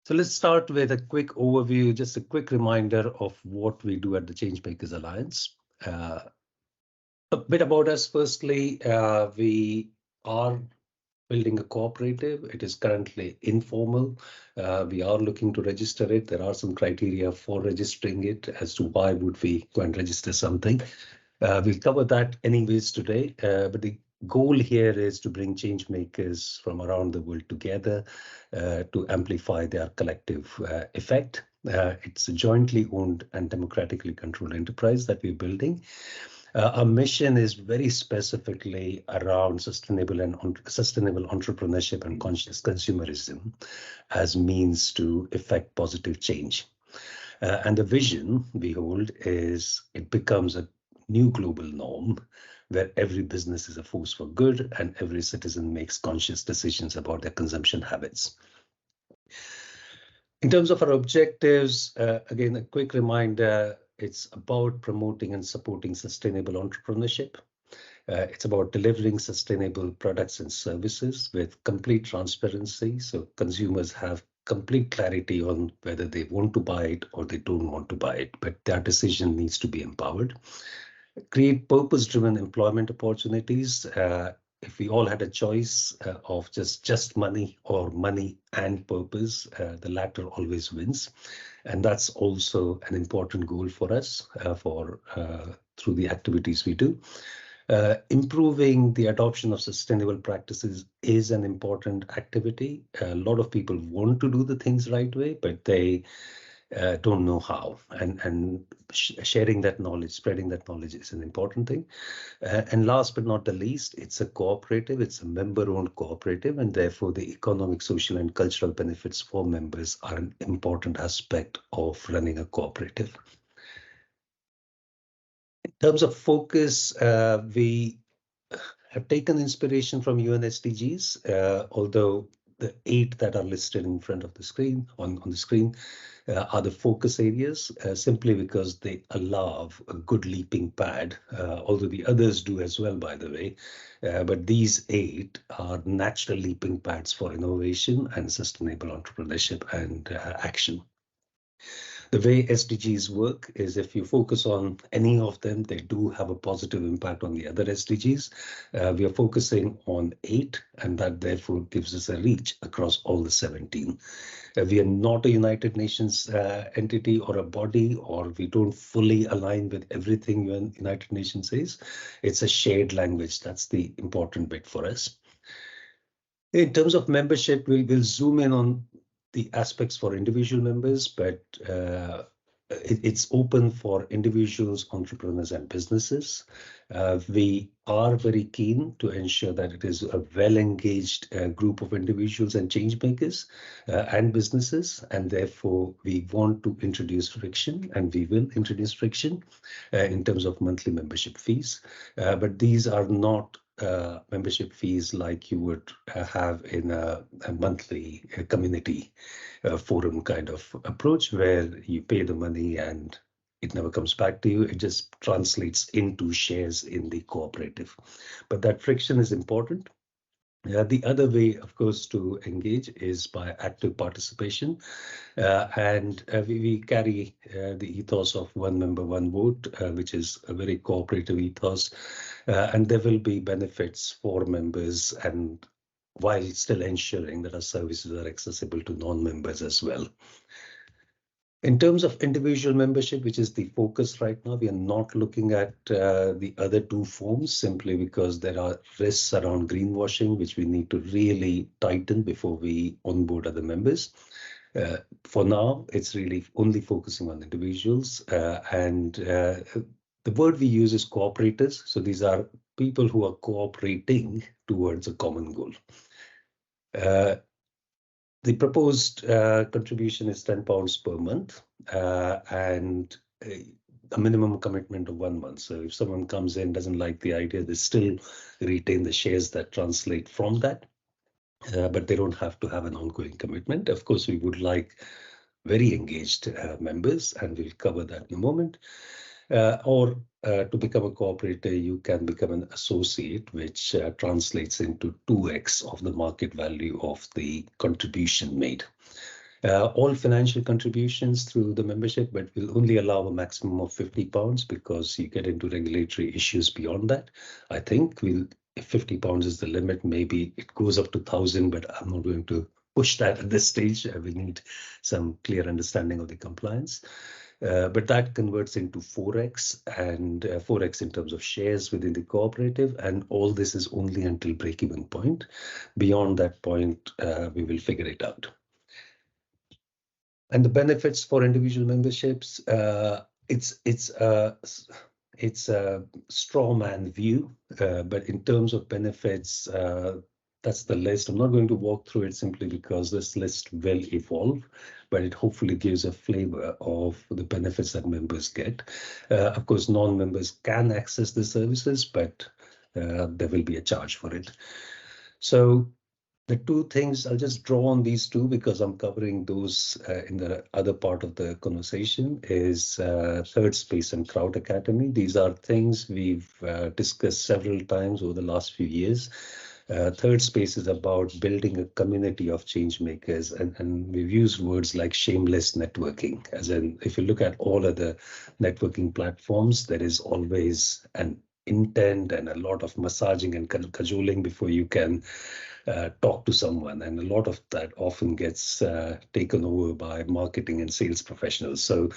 So let's start with a quick overview, just a quick reminder of what we do at the Changemakers Alliance. A bit about us. Firstly, we are building a cooperative. It is currently informal. We are looking to register it. There are some criteria for registering it as to why would we go and register something. We'll cover that anyways today, but the goal here is to bring change makers from around the world together to amplify their collective effect. It's a jointly owned and democratically controlled enterprise that we're building. Our mission is very specifically around sustainable entrepreneurship and conscious consumerism as means to effect positive change. And the vision we hold is it becomes a new global norm where every business is a force for good and every citizen makes conscious decisions about their consumption habits. In terms of our objectives, again, a quick reminder, it's about promoting and supporting sustainable entrepreneurship. It's about delivering sustainable products and services with complete transparency, so consumers have complete clarity on whether they want to buy it or they don't want to buy it, but their decision needs to be empowered. Create purpose-driven employment opportunities. If we all had a choice of just money or money and purpose, the latter always wins. And that's also an important goal for us through the activities we do. Improving the adoption of sustainable practices is an important activity. A lot of people want to do the things right way, but they don't know how. And sharing that knowledge, spreading that knowledge is an important thing. And last but not the least, it's a cooperative, it's a member-owned cooperative, and therefore the economic, social, and cultural benefits for members are an important aspect of running a cooperative. In terms of focus, we have taken inspiration from UN SDGs, although the 8 that are listed in front of the screen, on the screen, are the focus areas, simply because they allow a good leaping pad, although the others do as well, by the way. But these 8 are natural leaping pads for innovation and sustainable entrepreneurship and action. The way SDGs work is if you focus on any of them, they do have a positive impact on the other SDGs. We are focusing on 8, and that therefore gives us a reach across all the 17. We are not a United Nations entity or a body, or we don't fully align with everything United Nations says. It's a shared language. That's the important bit for us. In terms of membership, we will zoom in on the aspects for individual members, but it's open for individuals, entrepreneurs, and businesses. We are very keen to ensure that it is a well-engaged group of individuals and change makers and businesses, and therefore we want to introduce friction, and we will introduce friction in terms of monthly membership fees. But these are not membership fees like you would have in a monthly community forum kind of approach, where you pay the money and it never comes back to you. It just translates into shares in the cooperative. But that friction is important. The other way, of course, to engage is by active participation. And we carry the ethos of one member, one vote, which is a very cooperative ethos. And there will be benefits for members, and while still ensuring that our services are accessible to non-members as well. In terms of individual membership, which is the focus right now, we are not looking at the other 2 forms simply because there are risks around greenwashing, which we need to really tighten before we onboard other members. For now, it's really only focusing on individuals, and the word we use is cooperators. So these are people who are cooperating towards a common goal. The proposed contribution is £10 per month and a minimum commitment of 1 month. So if someone comes in, doesn't like the idea, they still retain the shares that translate from that, but they don't have to have an ongoing commitment. Of course, we would like very engaged members, and we'll cover that in a moment. Or to become a cooperator, you can become an associate, which translates into 2x of the market value of the contribution made. All financial contributions through the membership, but we'll only allow a maximum of £50 because you get into regulatory issues beyond that. I think if £50 is the limit, maybe it goes up to 1,000, but I'm not going to push that at this stage. We need some clear understanding of the compliance. But that converts into 4x and 4x in terms of shares within the cooperative. And all this is only until break-even point. Beyond that point, we will figure it out. And the benefits for individual memberships, it's a straw man view, but in terms of benefits, that's the list. I'm not going to walk through it simply because this list will evolve, but it hopefully gives a flavor of the benefits that members get. Of course, non-members can access the services, but there will be a charge for it. So the two things, I'll just draw on these two because I'm covering those in the other part of the conversation, is Third Space and Crowd Academy. These are things we've discussed several times over the last few years. Third Space is about building a community of change makers, and we've used words like shameless networking, as in if you look at all other networking platforms, there is always an intent and a lot of massaging and cajoling before you can talk to someone, and a lot of that often gets taken over by marketing and sales professionals. So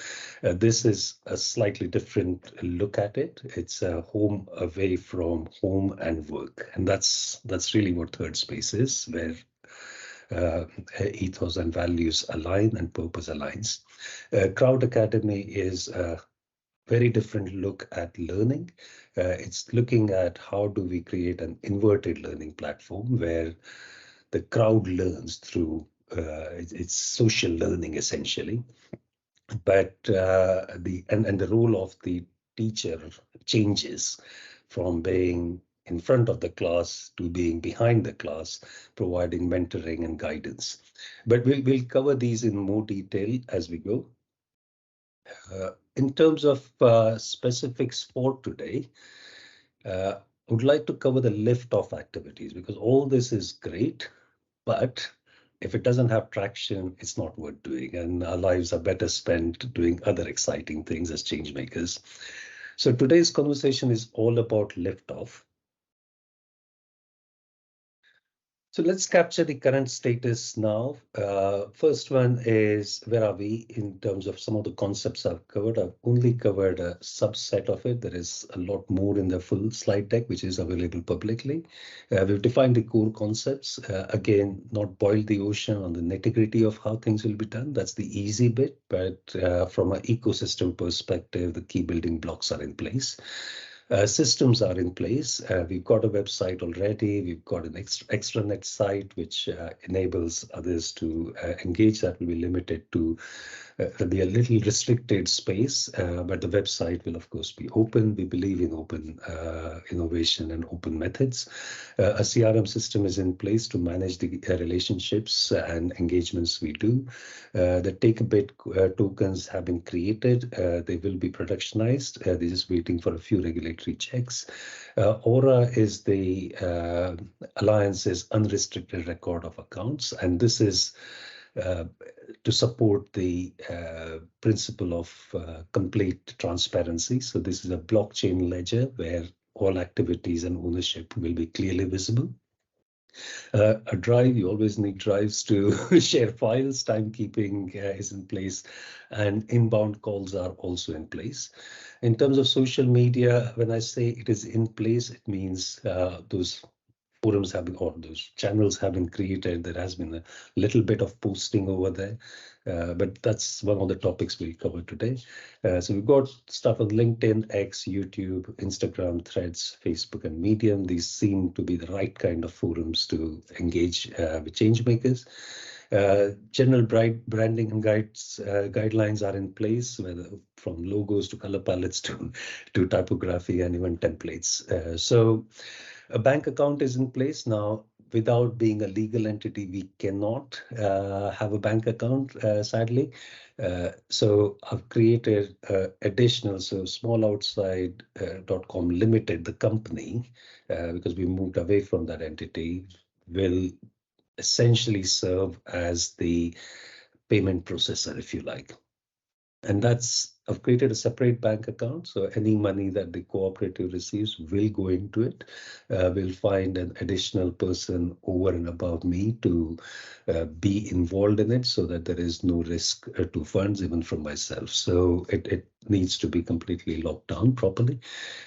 this is a slightly different look at it. It's a home away from home and work, and that's really what Third Space is, where ethos and values align and purpose aligns. Crowd Academy is a very different look at learning. It's looking at how do we create an inverted learning platform where the crowd learns through it's social learning essentially, but the role of the teacher changes from being in front of the class to being behind the class, providing mentoring and guidance. But we'll cover these in more detail as we go. In terms of specifics for today, I would like to cover the lift-off activities because all this is great, but if it doesn't have traction, it's not worth doing, and our lives are better spent doing other exciting things as change makers. So today's conversation is all about lift-off. So let's capture the current status now. First one is, where are we in terms of some of the concepts I've covered? I've only covered a subset of it. There is a lot more in the full slide deck, which is available publicly. We've defined the core concepts. Again, not boil the ocean on the nitty-gritty of how things will be done. That's the easy bit. But from an ecosystem perspective, the key building blocks are in place. Systems are in place. We've got a website already. We've got an extranet site, which enables others to engage. That will be limited to be a little restricted space, but the website will, of course, be open. We believe in open innovation and open methods. A CRM system is in place to manage the relationships and engagements we do. The Take-A-Bit tokens have been created. They will be productionized. They're just waiting for a few regulatory checks. Aura is the Alliance's unrestricted record of accounts, and this is to support the principle of complete transparency. So this is a blockchain ledger where all activities and ownership will be clearly visible. A drive, you always need drives to share files. Timekeeping is in place, and inbound calls are also in place. In terms of social media, when I say it is in place, it means those forums have been, or those channels have been created. There has been a little bit of posting over there, but that's one of the topics we'll cover today. So we've got stuff on LinkedIn, X, YouTube, Instagram, Threads, Facebook, and Medium. These seem to be the right kind of forums to engage with change makers. General branding and guidelines are in place, whether from logos to color palettes to typography and even templates. So a bank account is in place now. Without being a legal entity, we cannot have a bank account, sadly. So I've created additional, so SmallOutside.com Limited, the company, because we moved away from that entity, will essentially serve as the payment processor, if you like. And I've created a separate bank account. So any money that the cooperative receives will go into it. We'll find an additional person over and above me to be involved in it so that there is no risk to funds, even from myself. So it needs to be completely locked down properly.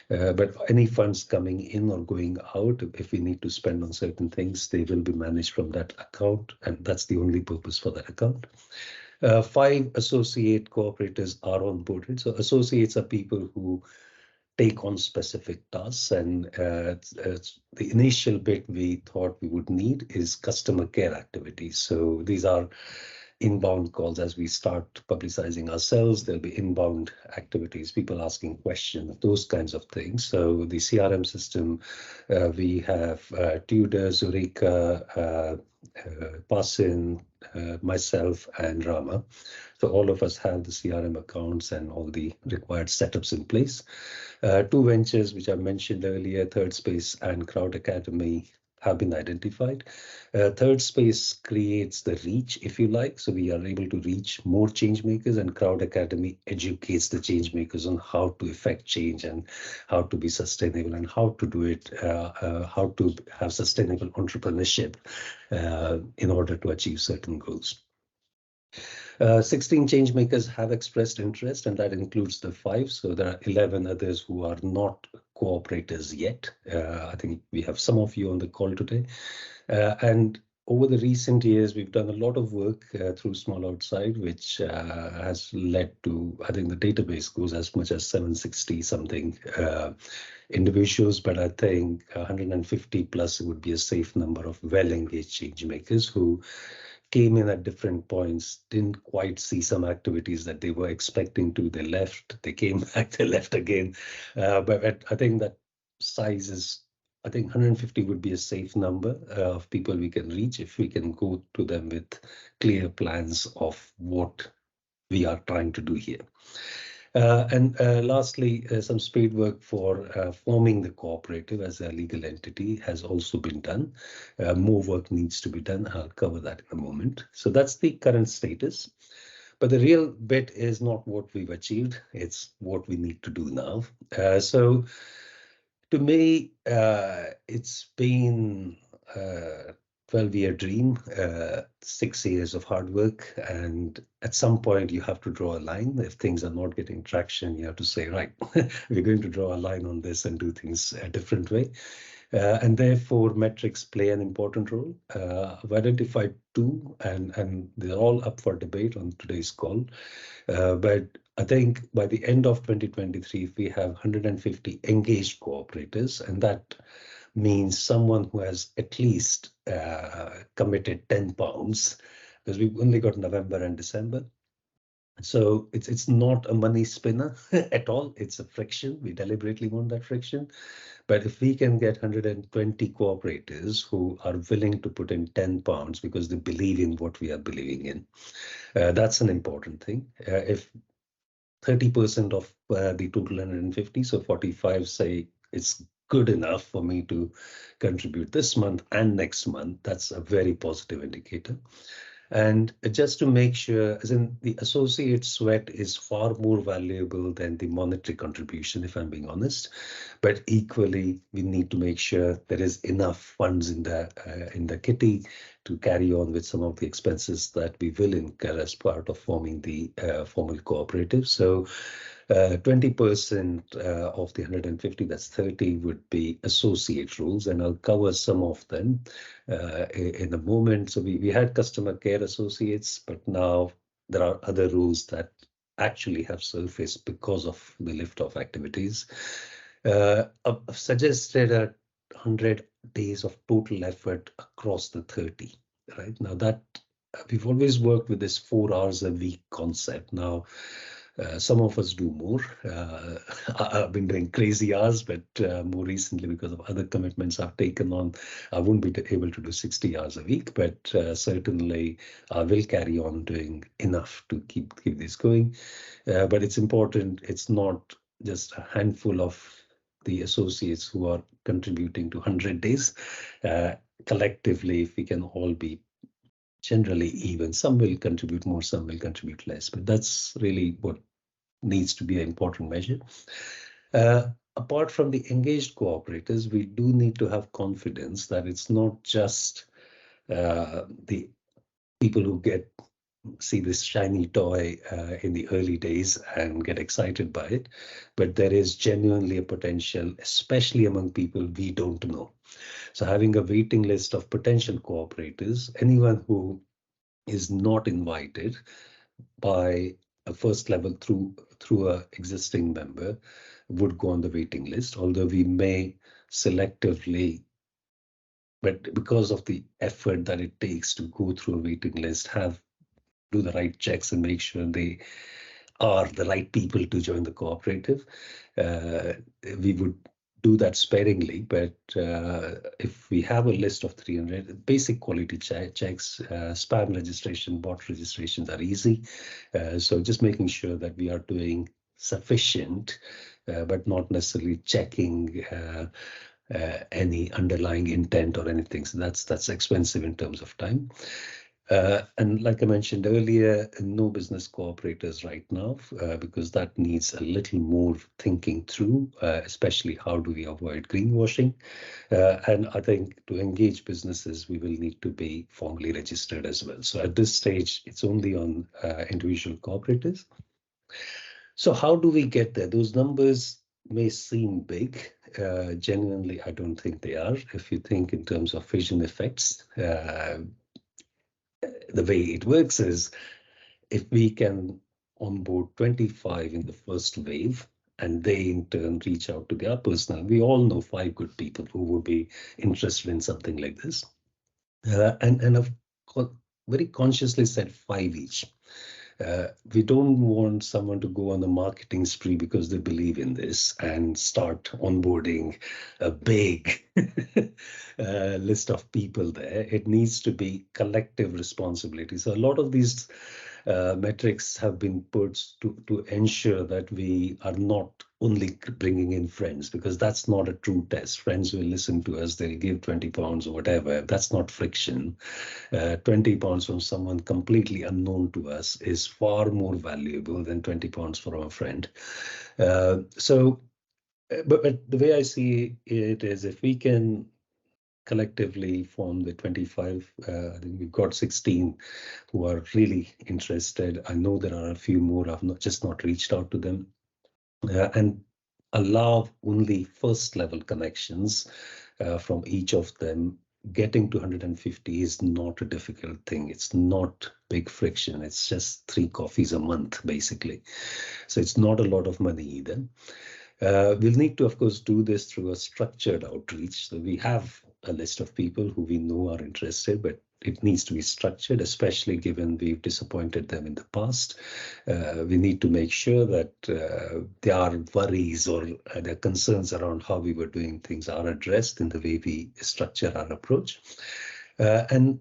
But any funds coming in or going out, if we need to spend on certain things, they will be managed from that account. And that's the only purpose for that account. 5 associate cooperators are onboarded. So associates are people who take on specific tasks, and the initial bit we thought we would need is customer care activities. So these are inbound calls. As we start publicizing ourselves, there'll be inbound activities, people asking questions, those kinds of things. So the CRM system, we have Tudor, Zurika, Pasin, myself, and Rama. So all of us have the CRM accounts and all the required setups in place. 2 ventures, which I mentioned earlier, Third Space and Crowd Academy, have been identified. Third Space creates the reach, if you like. So we are able to reach more change makers, and Crowd Academy educates the change makers on how to effect change and how to be sustainable and how to do it, how to have sustainable entrepreneurship in order to achieve certain goals. 16 change makers have expressed interest, and that includes the 5. So there are 11 others who are not cooperators yet. I think we have some of you on the call today. And over the recent years, we've done a lot of work through Small Outside, which has led to, I think the database goes as much as 760 something individuals, but I think 150 plus would be a safe number of well-engaged change makers who came in at different points, didn't quite see some activities that they were expecting to. They left, they came back, they left again. But I think that size is, I think 150 would be a safe number of people we can reach if we can go to them with clear plans of what we are trying to do here. And lastly, some spade work for forming the cooperative as a legal entity has also been done. More work needs to be done. I'll cover that in a moment. So that's the current status. But the real bit is not what we've achieved. It's what we need to do now. So to me, it's been a 12-year dream, 6 years of hard work, and at some point you have to draw a line. If things are not getting traction, you have to say, right, we're going to draw a line on this and do things a different way. And therefore, metrics play an important role. I've identified 2, and they're all up for debate on today's call. But I think by the end of 2023, if we have 150 engaged cooperators, and that means someone who has at least committed £10, because we've only got November and December. So it's not a money spinner at all. It's a friction. We deliberately want that friction. But if we can get 120 cooperators who are willing to put in £10 because they believe in what we are believing in, that's an important thing. If 30% of the total 150, so 45 say it's good enough for me to contribute this month and next month, that's a very positive indicator. And just to make sure, as in the associate sweat is far more valuable than the monetary contribution, if I'm being honest. But equally, we need to make sure there is enough funds in the kitty to carry on with some of the expenses that we will incur as part of forming the formal cooperative. So 20% of the 150, that's 30, would be associate rules, and I'll cover some of them in a moment. So we had customer care associates, but now there are other rules that actually have surfaced because of the lift-off activities. I've suggested 100 days of total effort across the 30, right? Now that we've always worked with this 4 hours a week concept. Now, some of us do more. I've been doing crazy hours, but more recently, because of other commitments I've taken on, I won't be able to do 60 hours a week, but certainly I will carry on doing enough to keep this going. But it's important, it's not just a handful of the associates who are contributing to 100 days. Collectively, if we can all be generally even. Some will contribute more, some will contribute less, but that's really what needs to be an important measure. Apart from the engaged cooperators, we do need to have confidence that it's not just the people who see this shiny toy in the early days and get excited by it, but there is genuinely a potential, especially among people we don't know. So having a waiting list of potential cooperators, anyone who is not invited by a first level through a existing member would go on the waiting list, although we may selectively, but because of the effort that it takes to go through a waiting list, do the right checks and make sure they are the right people to join the cooperative. We would do that sparingly, but if we have a list of 300, basic quality checks, spam registration, bot registrations are easy. So just making sure that we are doing sufficient, but not necessarily checking any underlying intent or anything. So that's expensive in terms of time. And like I mentioned earlier, no business cooperators right now, because that needs a little more thinking through, especially how do we avoid greenwashing. And I think to engage businesses, we will need to be formally registered as well. So at this stage, it's only on individual cooperators. So how do we get there? Those numbers may seem big. Genuinely, I don't think they are. If you think in terms of vision effects, the way it works is if we can onboard 25 in the first wave, and they in turn reach out to their personnel, we all know 5 good people who would be interested in something like this. And I've very consciously said 5 each. We don't want someone to go on a marketing spree because they believe in this and start onboarding a big list of people there. It needs to be collective responsibility. So a lot of these metrics have been put to ensure that we are not only bringing in friends, because that's not a true test. Friends will listen to us, they'll give 20 pounds or whatever. That's not friction. 20 pounds from someone completely unknown to us is far more valuable than 20 pounds from a friend. But the way I see it is, if we can collectively form the 25, I think we've got 16 who are really interested. I know there are a few more. I've not reached out to them. And allow only first level connections from each of them. Getting to 150 is not a difficult thing. It's not big friction. It's just 3 coffees a month, basically. So it's not a lot of money either. We'll need to, of course, do this through a structured outreach. So we have a list of people who we know are interested, but it needs to be structured, especially given we've disappointed them in the past. We need to make sure that their worries or their concerns around how we were doing things are addressed in the way we structure our approach. And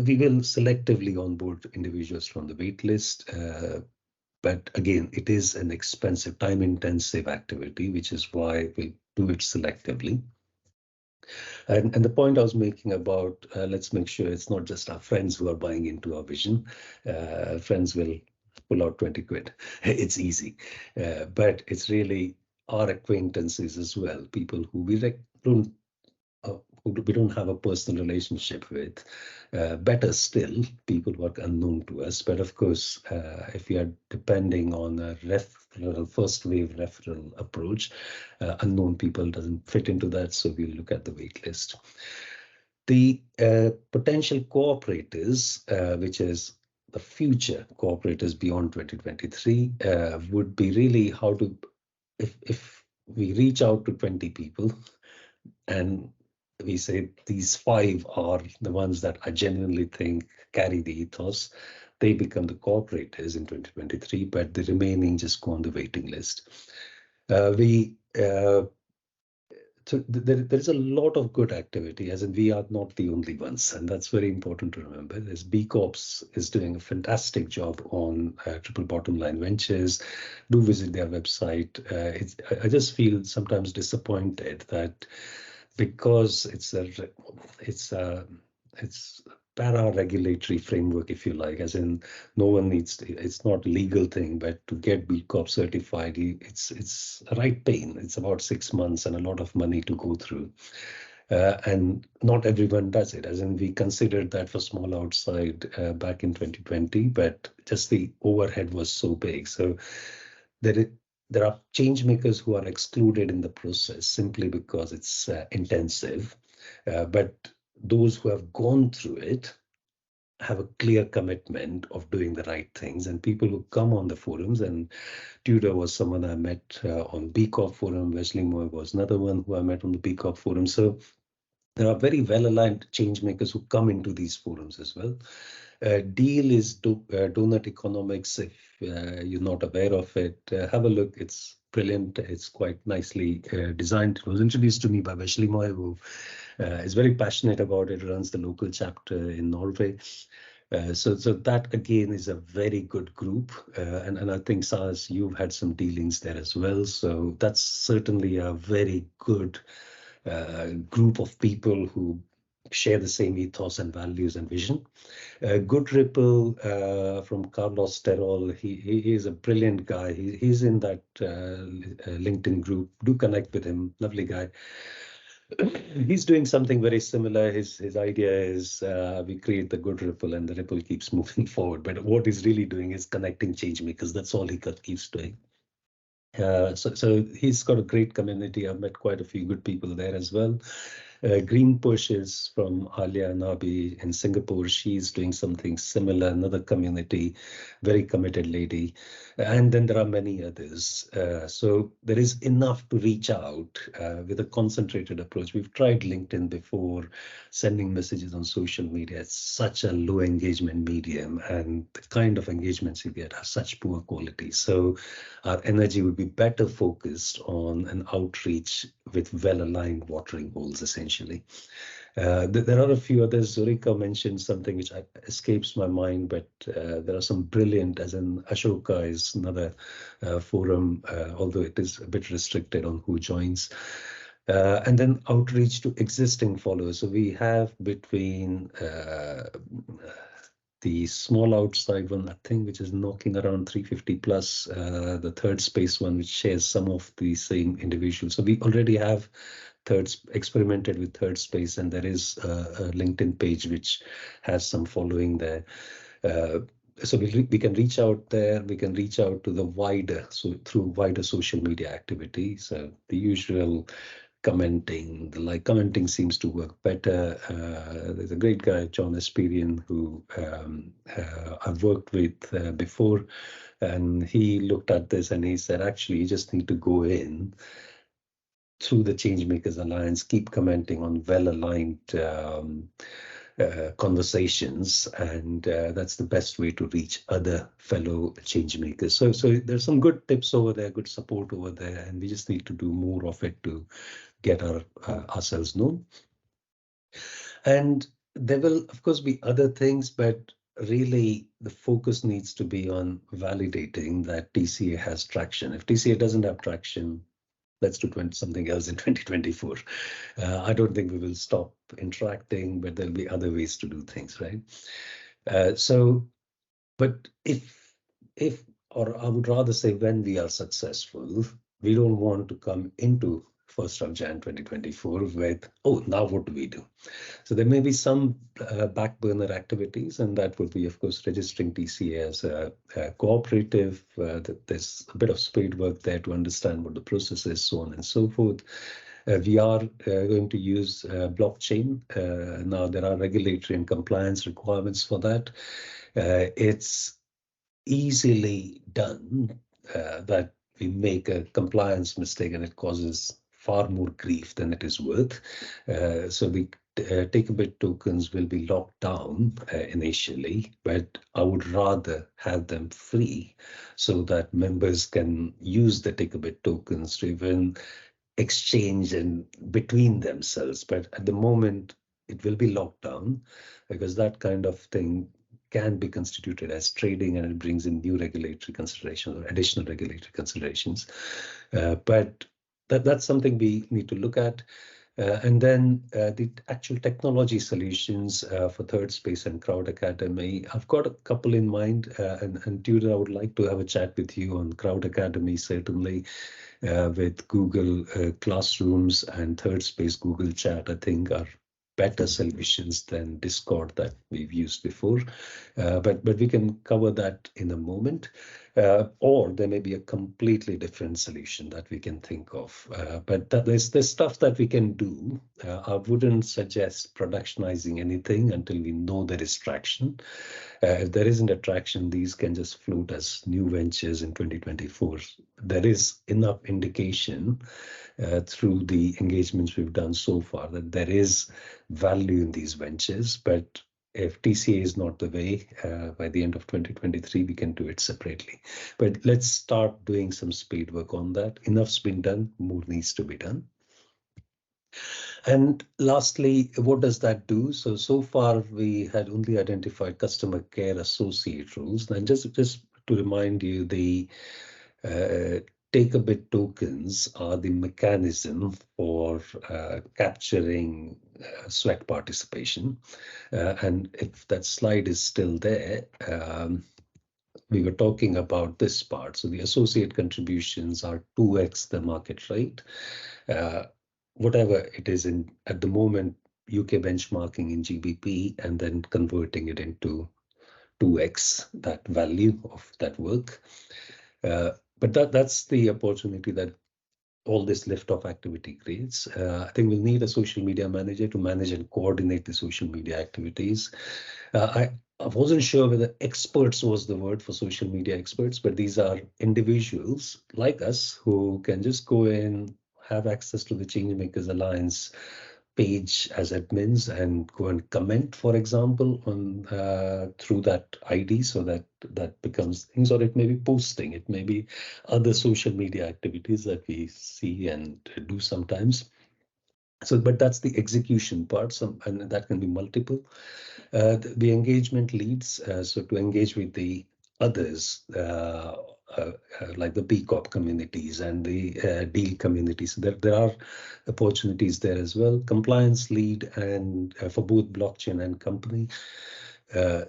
we will selectively onboard individuals from the wait list. But again, it is an expensive, time-intensive activity, which is why we do it selectively. And the point I was making about let's make sure it's not just our friends who are buying into our vision. Friends will pull out 20 quid. It's easy. But it's really our acquaintances as well, people who we don't have a personal relationship with. Better still, people who are unknown to us. But of course, if we are depending on a first wave referral approach, unknown people doesn't fit into that. So we'll look at the wait list. The potential cooperators, which is the future cooperators beyond 2023, would be really how to, if we reach out to 20 people and we say these 5 are the ones that I genuinely think carry the ethos, they become the cooperators in 2023, but the remaining just go on the waiting list. So there is a lot of good activity, as in we are not the only ones, and that's very important to remember. There's B Corps is doing a fantastic job on Triple Bottom Line Ventures. Do visit their website. I just feel sometimes disappointed that because it's para-regulatory framework, if you like, as in no one needs to, it's not a legal thing, but to get B Corp certified, it's a right pain. It's about 6 months and a lot of money to go through. And not everyone does it, as in we considered that for Small Outside back in 2020, but just the overhead was so big. So there are change makers who are excluded in the process simply because it's intensive. But those who have gone through it have a clear commitment of doing the right things, and people who come on the forums, and Tudor was someone I met on B Corp forum, Wesley Moy was another one who I met on the B Corp forum. So there are very well-aligned change makers who come into these forums as well. Deal is donut economics. If you're not aware of it, have a look. It's brilliant. It's quite nicely designed. It was introduced to me by Wesley Moy, who is very passionate about it, runs the local chapter in Norway. So that again is a very good group, and I think Saz, you've had some dealings there as well. So that's certainly a very good group of people who share the same ethos and values and vision. Good Ripple from Carlos Terol, he is a brilliant guy. He's in that LinkedIn group. Do connect with him, lovely guy. He's doing something very similar. His idea is we create the good ripple and the ripple keeps moving forward. But what he's really doing is connecting change makers. That's all he keeps doing. So he's got a great community. I've met quite a few good people there as well. Green Push is from Alia Nabi in Singapore. She's doing something similar, another community, very committed lady. And then there are many others. So there is enough to reach out with a concentrated approach. We've tried LinkedIn before, sending messages on social media. It's such a low engagement medium, and the kind of engagements you get are such poor quality. So our energy would be better focused on an outreach with well-aligned watering holes, essentially. There are a few others. Zurika mentioned something which escapes my mind, but there are some brilliant, as in Ashoka is another forum, although it is a bit restricted on who joins. And then outreach to existing followers. So we have between the Small Outside one, I think, which is knocking around 350 plus, the Third Space one, which shares some of the same individuals. So we already have experimented with Third Space, and there is a LinkedIn page which has some following there. So we can reach out there. We can reach out to the wider, so through wider social media activity. So the usual commenting, commenting seems to work better. There's a great guy, John Esperian, who I've worked with before, and he looked at this and he said, actually, you just need to go in through the Changemakers Alliance, keep commenting on well-aligned conversations, and that's the best way to reach other fellow changemakers. So there's some good tips over there, good support over there, and we just need to do more of it to get ourselves known. And there will, of course, be other things, but really the focus needs to be on validating that TCA has traction. If TCA doesn't have traction, let's do something else in 2024. I don't think we will stop interacting, but there'll be other ways to do things, right? But or I would rather say when we are successful, we don't want to come into 1st of Jan 2024 with, oh, now what do we do? So there may be some back burner activities, and that would be, of course, registering TCA as a cooperative. There's a bit of spade work there to understand what the process is, so on and so forth. We are going to use blockchain. Now there are regulatory and compliance requirements for that. It's easily done that we make a compliance mistake and it causes far more grief than it is worth. So the Take-A-Bit tokens will be locked down initially, but I would rather have them free so that members can use the Take-A-Bit tokens to even exchange and between themselves. But at the moment, it will be locked down because that kind of thing can be constituted as trading, and it brings in new regulatory considerations or additional regulatory considerations. But that's something we need to look at. And then the actual technology solutions for ThirdSpace and Crowd Academy. I've got a couple in mind, and Tudor, I would like to have a chat with you on Crowd Academy, certainly, with Google Classrooms and ThirdSpace Google Chat, I think are better solutions than Discord that we've used before. But we can cover that in a moment. Or there may be a completely different solution that we can think of. But there's stuff that we can do. I wouldn't suggest productionizing anything until we know there is traction. If there isn't a traction, these can just float as new ventures in 2024. There is enough indication through the engagements we've done so far that there is value in these ventures, but if TCA is not the way, by the end of 2023, we can do it separately. But let's start doing some speed work on that. Enough's been done, more needs to be done. And lastly, what does that do? So far, we had only identified customer care associate roles. And just to remind you, the Take a Bit tokens are the mechanism for capturing sweat participation. And if that slide is still there, we were talking about this part. So the associate contributions are 2x the market rate. Whatever it is in at the moment, UK benchmarking in GBP and then converting it into 2x that value of that work. But that's the opportunity that all this lift-off activity creates. I think we'll need a social media manager to manage and coordinate the social media activities. I wasn't sure whether experts was the word for social media experts, but these are individuals like us who can just go in, have access to the Changemakers Alliance page as admins and go and comment, for example, on through that ID, so that becomes things, or it may be posting, it may be other social media activities that we see and do sometimes. So, but that's the execution part, and that can be multiple. The engagement leads, so to engage with the others, like the B Corp communities and the deal communities. There are opportunities there as well. Compliance lead and for both blockchain and company.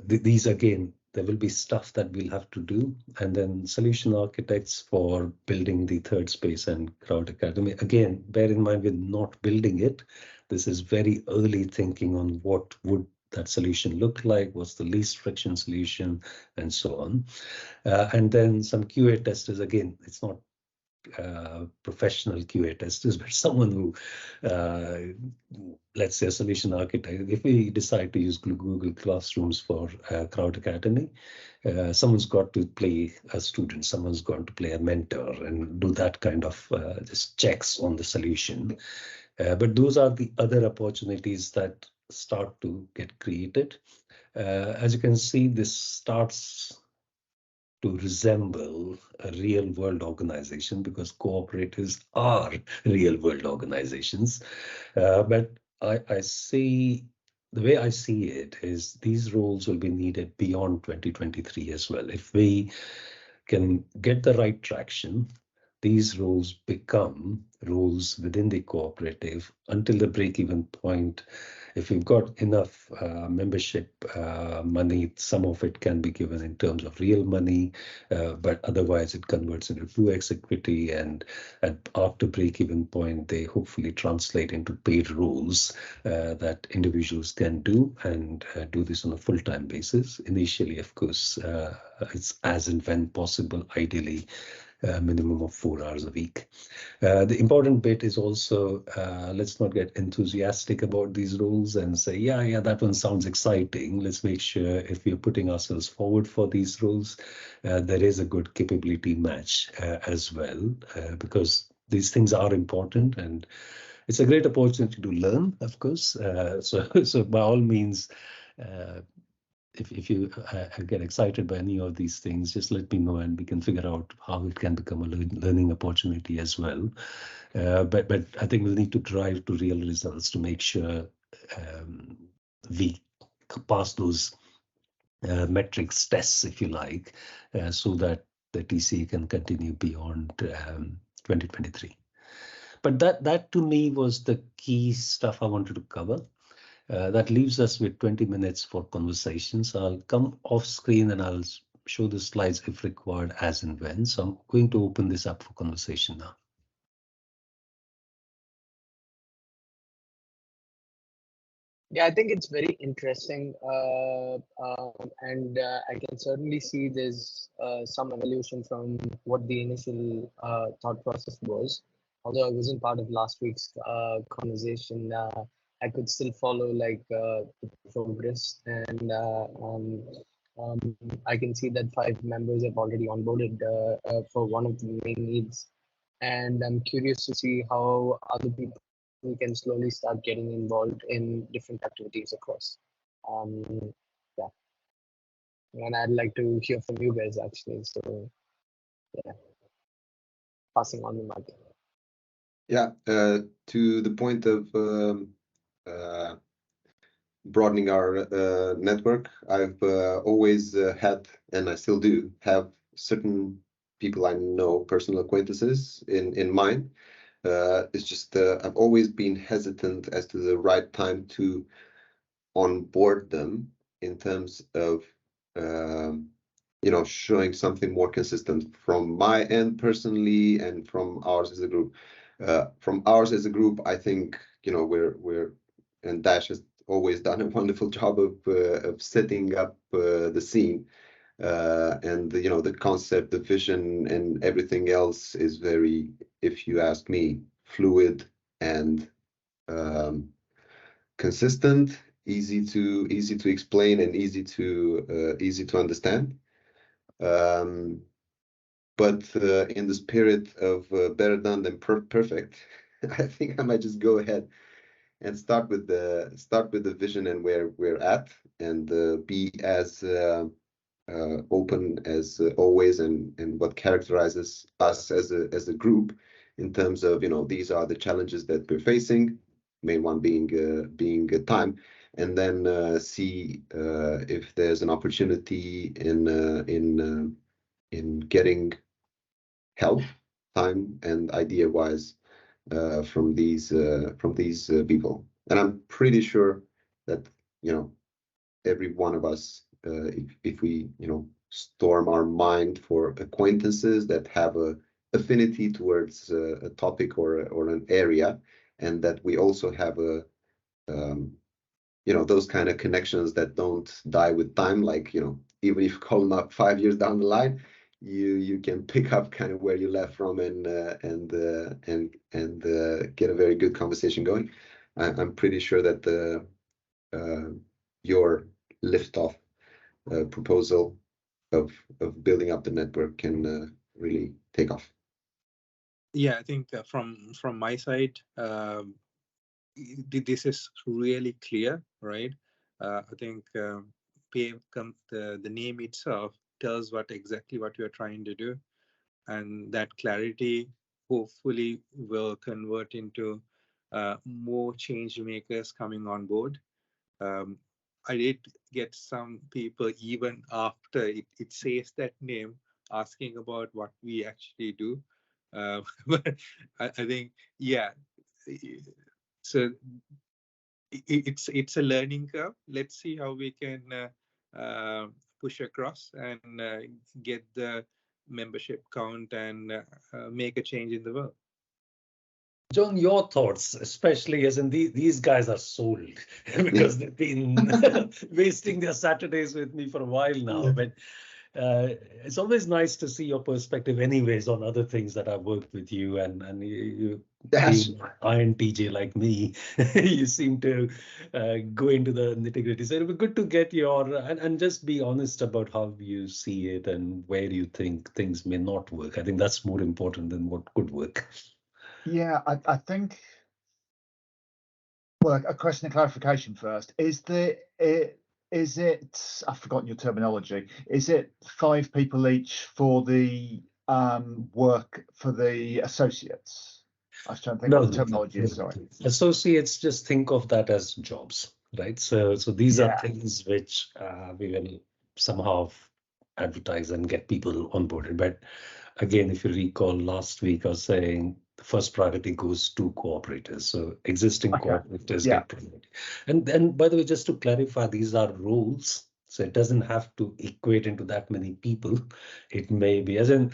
These again, there will be stuff that we'll have to do. And then solution architects for building the ThirdSpace and Crowd Academy. Again, bear in mind, we're not building it. This is very early thinking on what would that solution look like, what's the least friction solution, and so on. And then some QA testers, again, it's not professional QA testers, but someone who, let's say a solution architect, if we decide to use Google Classrooms for Crowd Academy, someone's got to play a student, someone's got to play a mentor and do that kind of just checks on the solution. But those are the other opportunities that start to get created. As you can see, this starts to resemble a real world organization because cooperatives are real world organizations. But I see, the way I see it is these roles will be needed beyond 2023 as well. If we can get the right traction, these roles become roles within the cooperative until the break-even point. If we've got enough membership money, some of it can be given in terms of real money, but otherwise it converts into 2x equity, and after break-even point, they hopefully translate into paid roles that individuals can do and do this on a full-time basis. Initially, of course, it's as and when possible, ideally, minimum of 4 hours a week. The important bit is also, let's not get enthusiastic about these roles and say, yeah, that one sounds exciting. Let's make sure if we're putting ourselves forward for these roles, there is a good capability match as well, because these things are important and it's a great opportunity to learn, of course. So by all means, if you get excited by any of these things, just let me know and we can figure out how it can become a learning opportunity as well. But I think we'll need to drive to real results to make sure we pass those metrics tests, if you like, so that the TCA can continue beyond 2023. But that to me was the key stuff I wanted to cover. That leaves us with 20 minutes for conversations. I'll come off screen and I'll show the slides if required as and when. So I'm going to open this up for conversation now. Yeah, I think it's very interesting, and I can certainly see there's some evolution from what the initial thought process was. Although I wasn't part of last week's conversation, I could still follow like the progress, and I can see that 5 members have already onboarded for one of the main needs, and I'm curious to see how other people we can slowly start getting involved in different activities across. Um, yeah, and I'd like to hear from you guys actually. So, yeah, passing on the mic. Yeah, to the point of broadening our network, I've always had, and I still do, have certain people I know, personal acquaintances in mind. It's just I've always been hesitant as to the right time to onboard them in terms of showing something more consistent from my end personally and from ours as a group. From ours as a group, I think we're and Dash has always done a wonderful job of setting up the scene. And the concept, the vision, and everything else is very, if you ask me, fluid and consistent, easy to explain, and easy to understand. But in the spirit of better done than perfect, I think I might just go ahead and start with the vision and where we're at, and be as open as always, and what characterizes us as a group in terms of these are the challenges that we're facing, main one being time, and then see if there's an opportunity in getting help, time and idea wise from these people. And I'm pretty sure that every one of us, if we storm our mind for acquaintances that have a affinity towards a topic or an area, and that we also have a those kind of connections that don't die with time, like even if you call them up 5 years down the line, you can pick up kind of where you left from, and get a very good conversation going. I'm pretty sure that your liftoff proposal of building up the network can really take off. Yeah, I think from my side, this is really clear, right? I think PAVE, the name itself tells exactly what you're trying to do, and that clarity hopefully will convert into more change makers coming on board. I did get some people even after it says that name asking about what we actually do. But I think, yeah, so it's a learning curve. Let's see how we can push across and get the membership count and make a change in the world. John, your thoughts, especially as in these guys are sold because they've been wasting their Saturdays with me for a while now. But it's always nice to see your perspective anyways on other things that I've worked with you, and you being Iron TJ like me, you seem to go into the nitty-gritty. So it would be good to get your, and just be honest about how you see it and where you think things may not work. I think that's more important than what could work. Yeah, I think, well, a question of clarification first. Is it, I've forgotten your terminology, is it 5 people each for the work for the associates? I was trying to think what the terminology is, sorry. Associates, just think of that as jobs, right? So these are things which we will somehow advertise and get people onboarded. But again, if you recall last week, I was saying the first priority goes to cooperators. So existing Okay. cooperators Yeah. get priority. And by the way, just to clarify, these are roles. So it doesn't have to equate into that many people. It may be, as in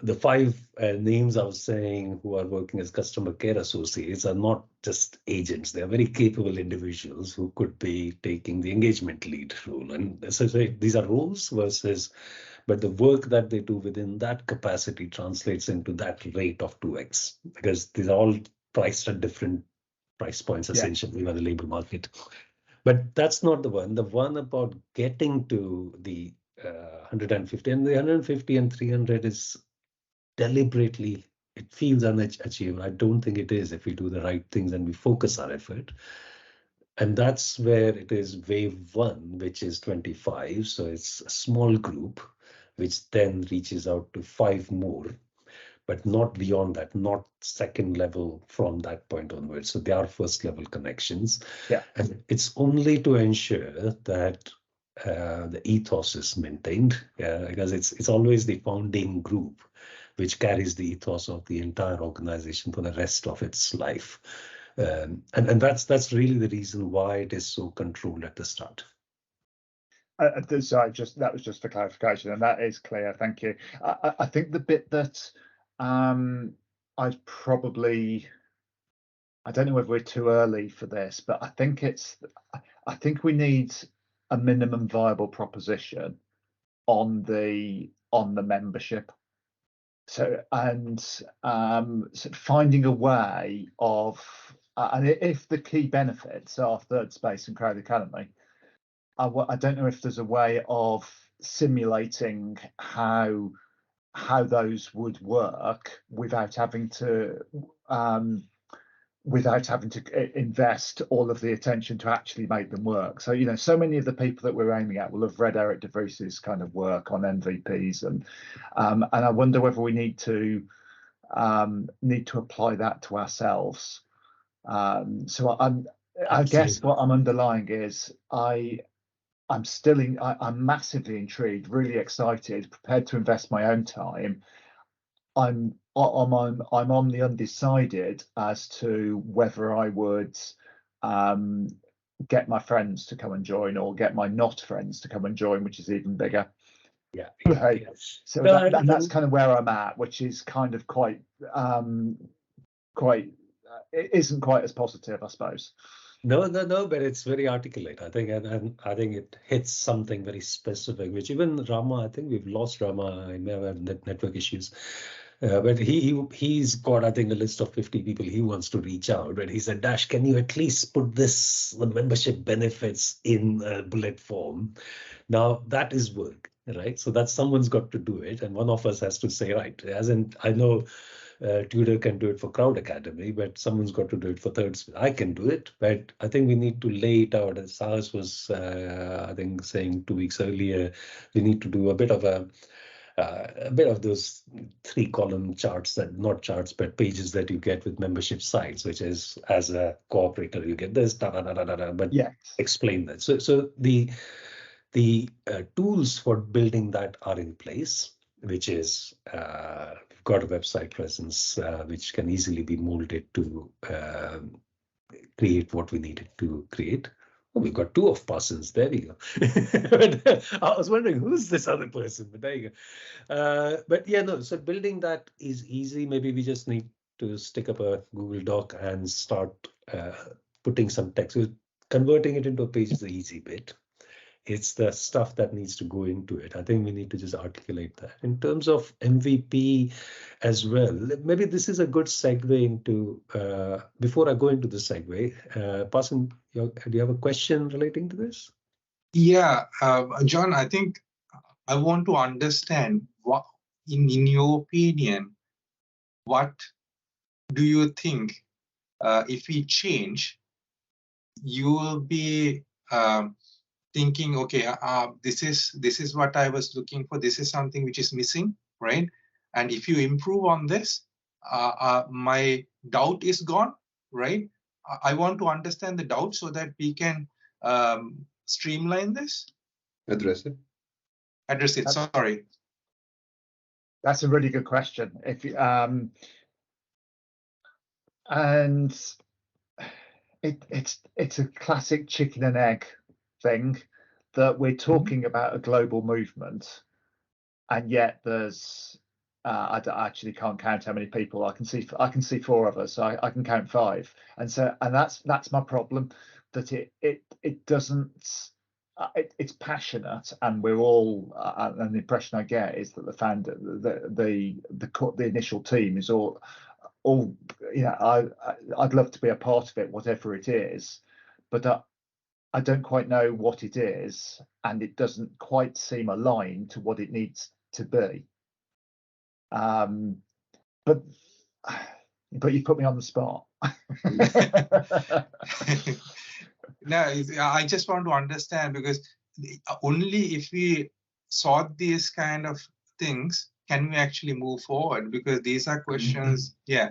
the 5 names I was saying who are working as customer care associates are not just agents. They are very capable individuals who could be taking the engagement lead role. And so these are roles versus, but the work that they do within that capacity translates into that rate of 2x, because these are all priced at different price points, essentially, by the labor market. But that's not the one. The one about getting to the 150, and the 150 and 300 is deliberately, it feels unachievable. I don't think it is if we do the right things and we focus our effort. And that's where it is wave 1, which is 25. So it's a small group, which then reaches out to 5 more, but not beyond that, not second level from that point onwards. So they are first level connections. Yeah. And it's only to ensure that the ethos is maintained, because it's always the founding group which carries the ethos of the entire organization for the rest of its life. And that's really the reason why it is so controlled at the start. Sorry, that was just for clarification, and that is clear. Thank you. I think the bit that I'd probably, I don't know whether we're too early for this, but I think we need a minimum viable proposition on the membership. So, and so finding a way of, and if the key benefits are Third Space and Crowd Academy, I don't know if there's a way of simulating how those would work without having to invest all of the attention to actually make them work. So, you know, so many of the people that we're aiming at will have read Eric DeVries's kind of work on MVPs, and I wonder whether we need to apply that to ourselves. So I guess what I'm underlying is I'm massively intrigued, really excited, prepared to invest my own time. I'm on the undecided as to whether I would get my friends to come and join or get my not friends to come and join, which is even bigger. Yeah. Right. So that's kind of where I'm at, which is kind of quite it isn't quite as positive, I suppose. No, but it's very articulate, I think, and I think it hits something very specific, which even Rama, I think we've lost Rama. I may have network issues, but he's got, I think, a list of 50 people he wants to reach out. But he said, Dash, can you at least put the membership benefits in bullet form? Now that is work, right? So that someone's got to do it, and one of us has to say, right, as in, I know Tudor can do it for Crowd Academy, but someone's got to do it for Third Space. I can do it, but I think we need to lay it out. As Sahas was, I think, saying 2 weeks earlier, we need to do a bit of those 3-column charts, that not charts, but pages that you get with membership sites, which is, as a cooperator, you get this, but yes. Explain that. So the tools for building that are in place, which is we've got a website presence which can easily be molded to create what we needed to create. Oh, we've got 2 of Parsons. There you go. I was wondering who's this other person, but there you go. But yeah, no. So building that is easy. Maybe we just need to stick up a Google Doc and start putting some text. Converting it into a page is the easy bit. It's the stuff that needs to go into it. I think we need to just articulate that. In terms of MVP as well, maybe this is a good segue into, before I go into the segue, Parson, do you have a question relating to this? Yeah, John, I think I want to understand what, in your opinion, what do you think if we change, you will be thinking, okay, this is what I was looking for. This is something which is missing, right? And if you improve on this, my doubt is gone, right? I want to understand the doubt so that we can streamline this. Address it. Address it. Sorry. That's a really good question. If And it's a classic chicken and egg thing, that we're talking about a global movement, and yet there's I actually can't count how many people. I can see 4 of us. I can count 5, and that's my problem. That it doesn't. It's passionate, and we're all. And the impression I get is that the founder, the initial team is all. I'd love to be a part of it, whatever it is, but I don't quite know what it is, and it doesn't quite seem aligned to what it needs to be. But you put me on the spot. No, I just want to understand, because only if we sort these kind of things can we actually move forward, because these are questions. Yeah,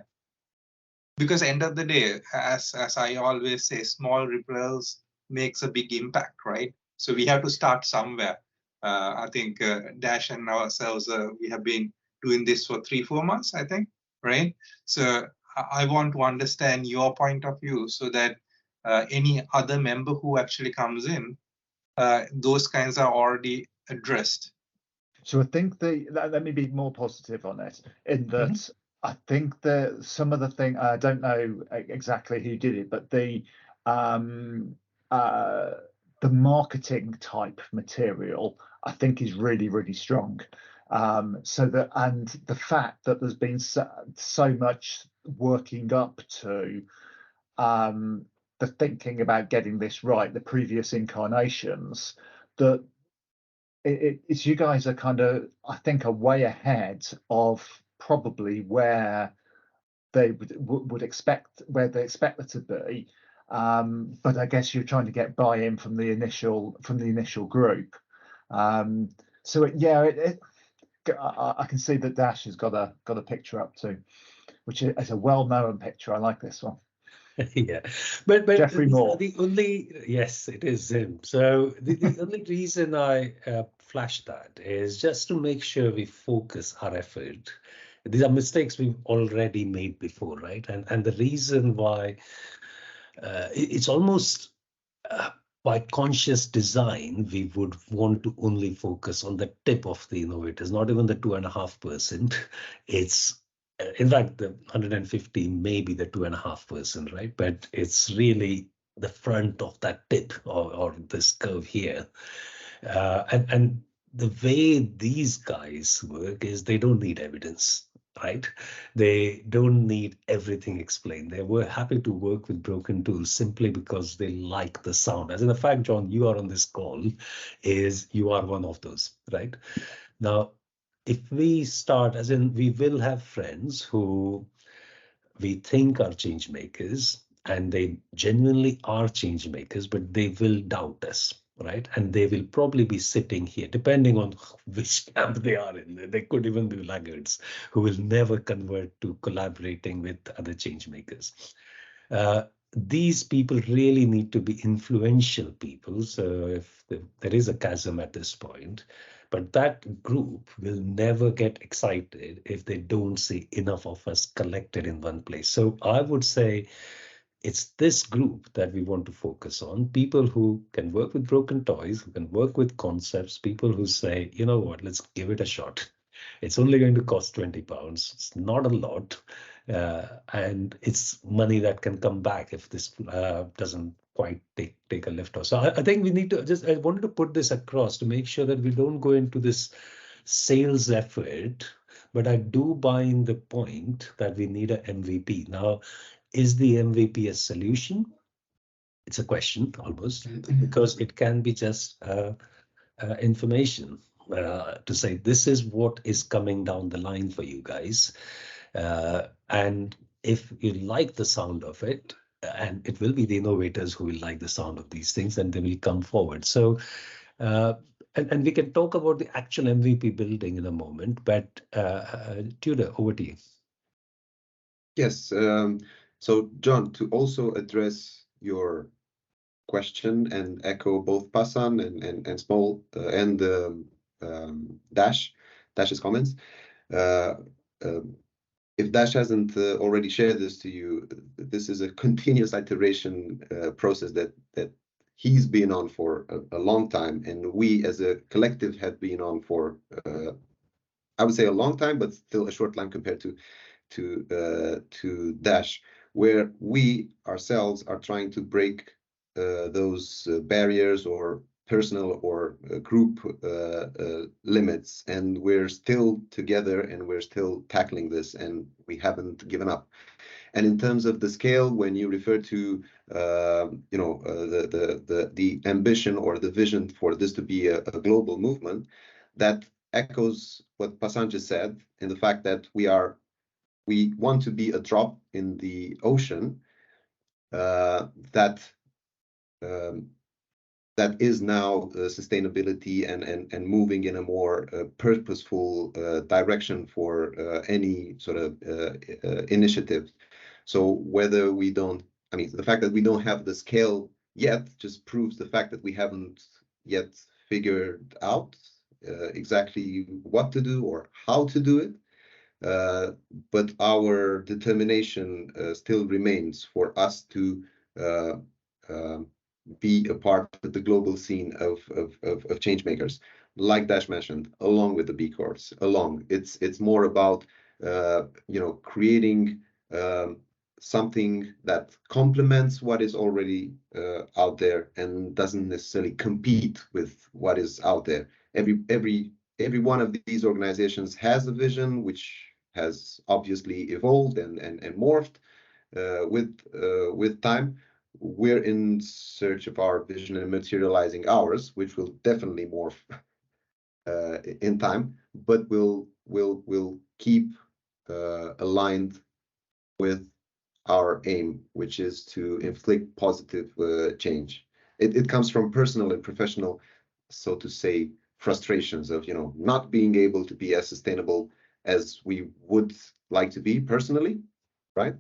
because end of the day, as I always say, small ripples makes a big impact, right? So we have to start somewhere. I think Dash and ourselves, we have been doing this for 3-4 months, I think, right? So I want to understand your point of view, so that any other member who actually comes in, those kinds are already addressed. So I think let me be more positive on it, in that I think that some of the thing, I don't know exactly who did it, but the marketing type material I think is really, really strong. So that, and the fact that there's been so much working up to the thinking about getting this right, the previous incarnations, that it's you guys are kind of, I think, are way ahead of probably where they would expect, where they expect it to be. But I guess you're trying to get buy-in from the initial group. So I can see that Dash has got a picture up too, which is a well-known picture. I like this one. Yeah, but Geoffrey Moore. The only, yes, it is him. So the only reason I flashed that is just to make sure we focus our effort. These are mistakes we've already made before, right? And the reason why it's almost by conscious design, we would want to only focus on the tip of the innovators, not even the 2.5%. It's in fact, the 150 may be the 2.5%, right? But it's really the front of that tip, or this curve here. And the way these guys work is they don't need evidence, right? They don't need everything explained. They were happy to work with Broken Tools simply because they like the sound. As in the fact, John, you are on this call, is you are one of those, right? Now, if we start, as in we will have friends who we think are change makers, and they genuinely are change makers, but they will doubt us, right? And they will probably be sitting here, depending on which camp they are in. They could even be laggards who will never convert to collaborating with other change makers. These people really need to be influential people. So if there is a chasm at this point, but that group will never get excited if they don't see enough of us collected in one place. So I would say it's this group that we want to focus on. People who can work with broken toys, who can work with concepts, people who say, you know what, let's give it a shot. It's only going to cost £20. It's not a lot. And it's money that can come back if this doesn't quite take a lift off. So I think we need to I wanted to put this across to make sure that we don't go into this sales effort, but I do buy in the point that we need an MVP. Now, is the MVP a solution? It's a question almost, because it can be just information to say this is what is coming down the line for you guys. And if you like the sound of it, and it will be the innovators who will like the sound of these things, and they will come forward. So, and we can talk about the actual MVP building in a moment, but Tudor, over to you. Yes. So, John, to also address your question and echo both Passan and Small and Dash's comments. if Dash hasn't already shared this to you, this is a continuous iteration process that he's been on for a long time, and we as a collective have been on for I would say a long time, but still a short time compared to Dash, where we ourselves are trying to break those barriers or personal or group limits, and we're still together and we're still tackling this, and we haven't given up. And in terms of the scale, when you refer to the ambition or the vision for this to be a global movement, that echoes what Passan just said, in the fact that we want to be a drop in the ocean that is now sustainability and moving in a more purposeful direction for any sort of initiative. So whether we don't, I mean, the fact that we don't have the scale yet just proves the fact that we haven't yet figured out exactly what to do or how to do it. But our determination still remains for us to be a part of the global scene of change makers, like Dash mentioned, along with the B Corps. It's more about creating something that complements what is already out there and doesn't necessarily compete with what is out there. Every one of these organizations has a vision which has obviously evolved and morphed with time. We're in search of our vision and materializing ours, which will definitely morph in time, but we'll keep aligned with our aim, which is to inflict positive change. It comes from personal and professional, so to say, frustrations of not being able to be as sustainable as we would like to be personally, right?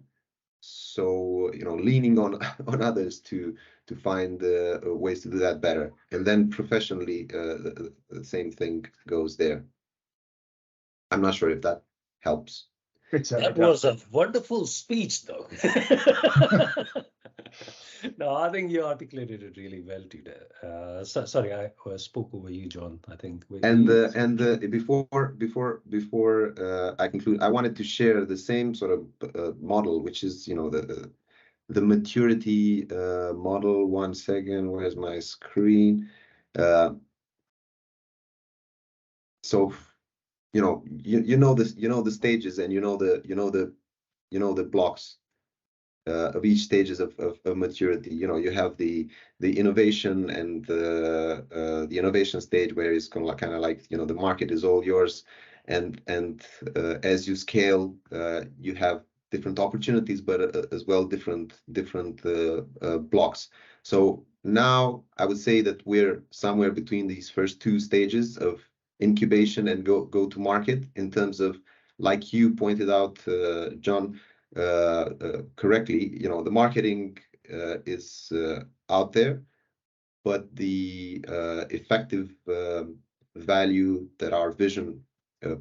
So leaning on others to find ways to do that better, and then professionally the same thing goes there. I'm not sure if that helps. That was a wonderful speech, though. No, I think you articulated it really well today. Sorry, I spoke over you, John. I think. Before I conclude, I wanted to share the same sort of model, which is the maturity model. 1 second, where's my screen? So you know this, the stages, and the blocks of each stages of maturity. You have the innovation and the innovation stage, where it's kind of like the market is all yours, and as you scale, you have different opportunities, but as well different blocks. So now I would say that we're somewhere between these first two stages of incubation and go to market, in terms of, like you pointed out, John, correctly, the marketing is out there, but the effective value that our vision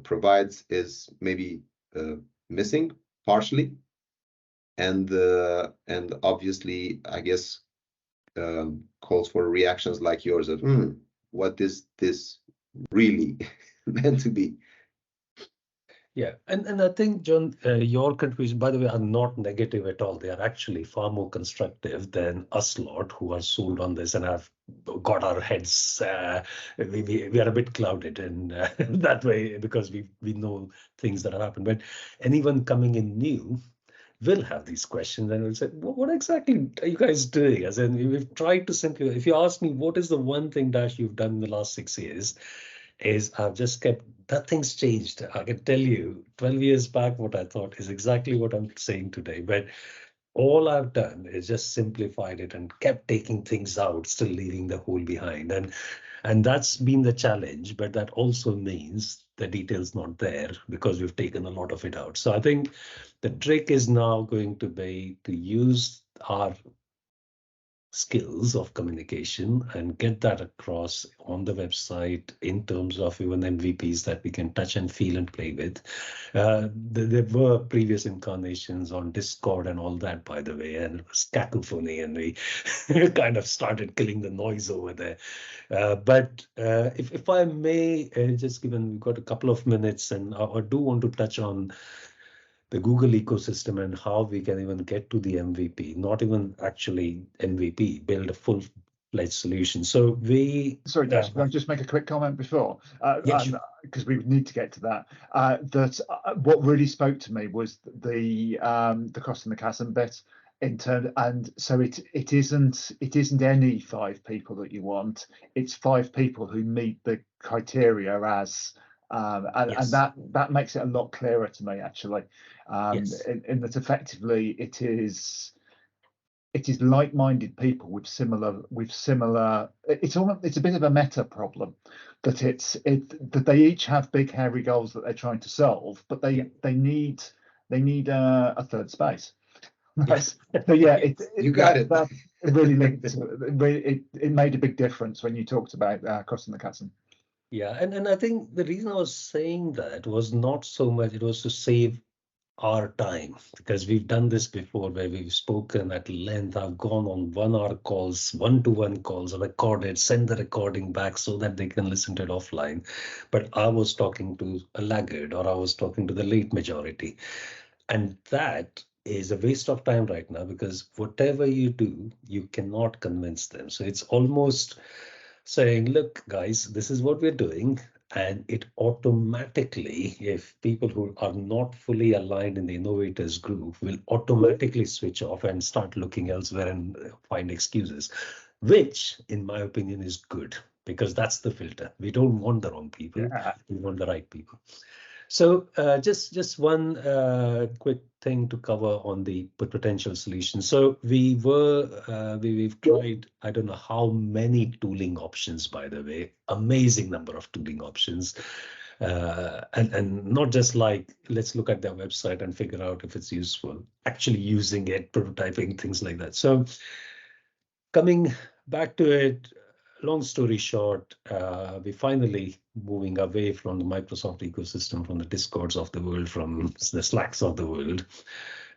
provides is maybe missing partially, and obviously, I guess, calls for reactions like yours of what is this really meant to be? Yeah, and I think, John, your contributions, by the way, are not negative at all. They are actually far more constructive than us lot, who are sold on this and have got our heads. We are a bit clouded in that way, because we know things that have happened. But anyone coming in new will have these questions and will say, what exactly are you guys doing? As in, we've tried to simplify. If you ask me, what is the one thing, Dash, you've done in the last 6 years, is I've just kept, nothing's changed. I can tell you 12 years back, what I thought is exactly what I'm saying today. But all I've done is just simplified it and kept taking things out, still leaving the whole behind. And that's been the challenge, but that also means the detail's not there, because we've taken a lot of it out. So I think the trick is now going to be to use our skills of communication and get that across on the website in terms of even MVPs that we can touch and feel and play with. There were previous incarnations on Discord and all that, by the way, and it was cacophony, and we kind of started killing the noise over there. But if I may, just given we've got a couple of minutes, and I do want to touch on the Google ecosystem and how we can even get to the MVP, not even actually MVP, build a full-fledged solution. So we... Sorry, Dash, can I just make a quick comment before? Yeah, sure. Because we need to get to that. What really spoke to me was the crossing the chasm bit. And so it isn't any 5 people that you want. It's 5 people who meet the criteria as Yes. and that makes it a lot clearer to me, actually. Yes. In that effectively it is like-minded people with similar it's a bit of a meta problem, that that they each have big hairy goals that they're trying to solve, but they need a third space. Yes. So yeah, You got it. That really linked. It made a big difference when you talked about crossing the chasm. Yeah, and I think the reason I was saying that was not so much, it was to save our time, because we've done this before where we've spoken at length. I've gone on 1-hour calls, one-to-one calls, recorded, send the recording back so that they can listen to it offline. But I was talking to a laggard, or I was talking to the late majority. And that is a waste of time right now, because whatever you do, you cannot convince them. So it's almost saying, look, guys, this is what we're doing. And it automatically, if people who are not fully aligned in the innovators group, will automatically switch off and start looking elsewhere and find excuses, which in my opinion is good, because that's the filter. We don't want the wrong people. Yeah. We want the right people. So just one quick thing to cover on the potential solution. So we've tried, I don't know how many tooling options, by the way, amazing number of tooling options. And not just like, let's look at their website and figure out if it's useful, actually using it, prototyping, things like that. So coming back to it, long story short, we finally moving away from the Microsoft ecosystem, from the Discords of the world, from the Slacks of the world,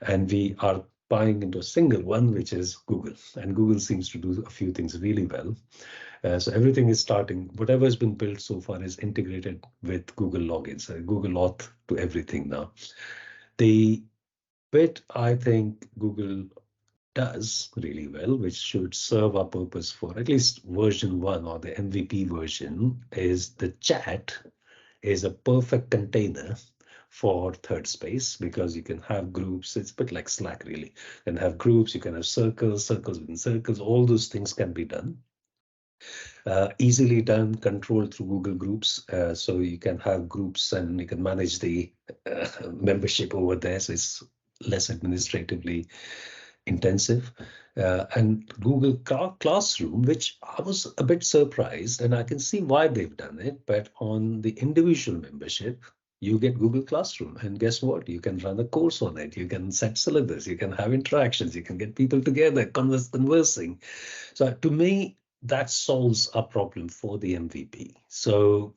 and we are buying into a single one, which is Google. And Google seems to do a few things really well. So everything is starting, whatever has been built so far is integrated with Google logins, Google Auth to everything now. The bit I think Google does really well, which should serve our purpose for at least version 1 or the MVP version, is the chat is a perfect container for third space, because you can have groups. It's a bit like Slack, really. You can have groups, you can have circles within circles, all those things can be done. Easily done, controlled through Google Groups. So you can have groups and you can manage the membership over there. So it's less administratively intensive. And Google Classroom, which I was a bit surprised, and I can see why they've done it, but on the individual membership, you get Google Classroom, and guess what? You can run a course on it. You can set syllabus, you can have interactions, you can get people together, conversing. So to me, that solves a problem for the MVP. So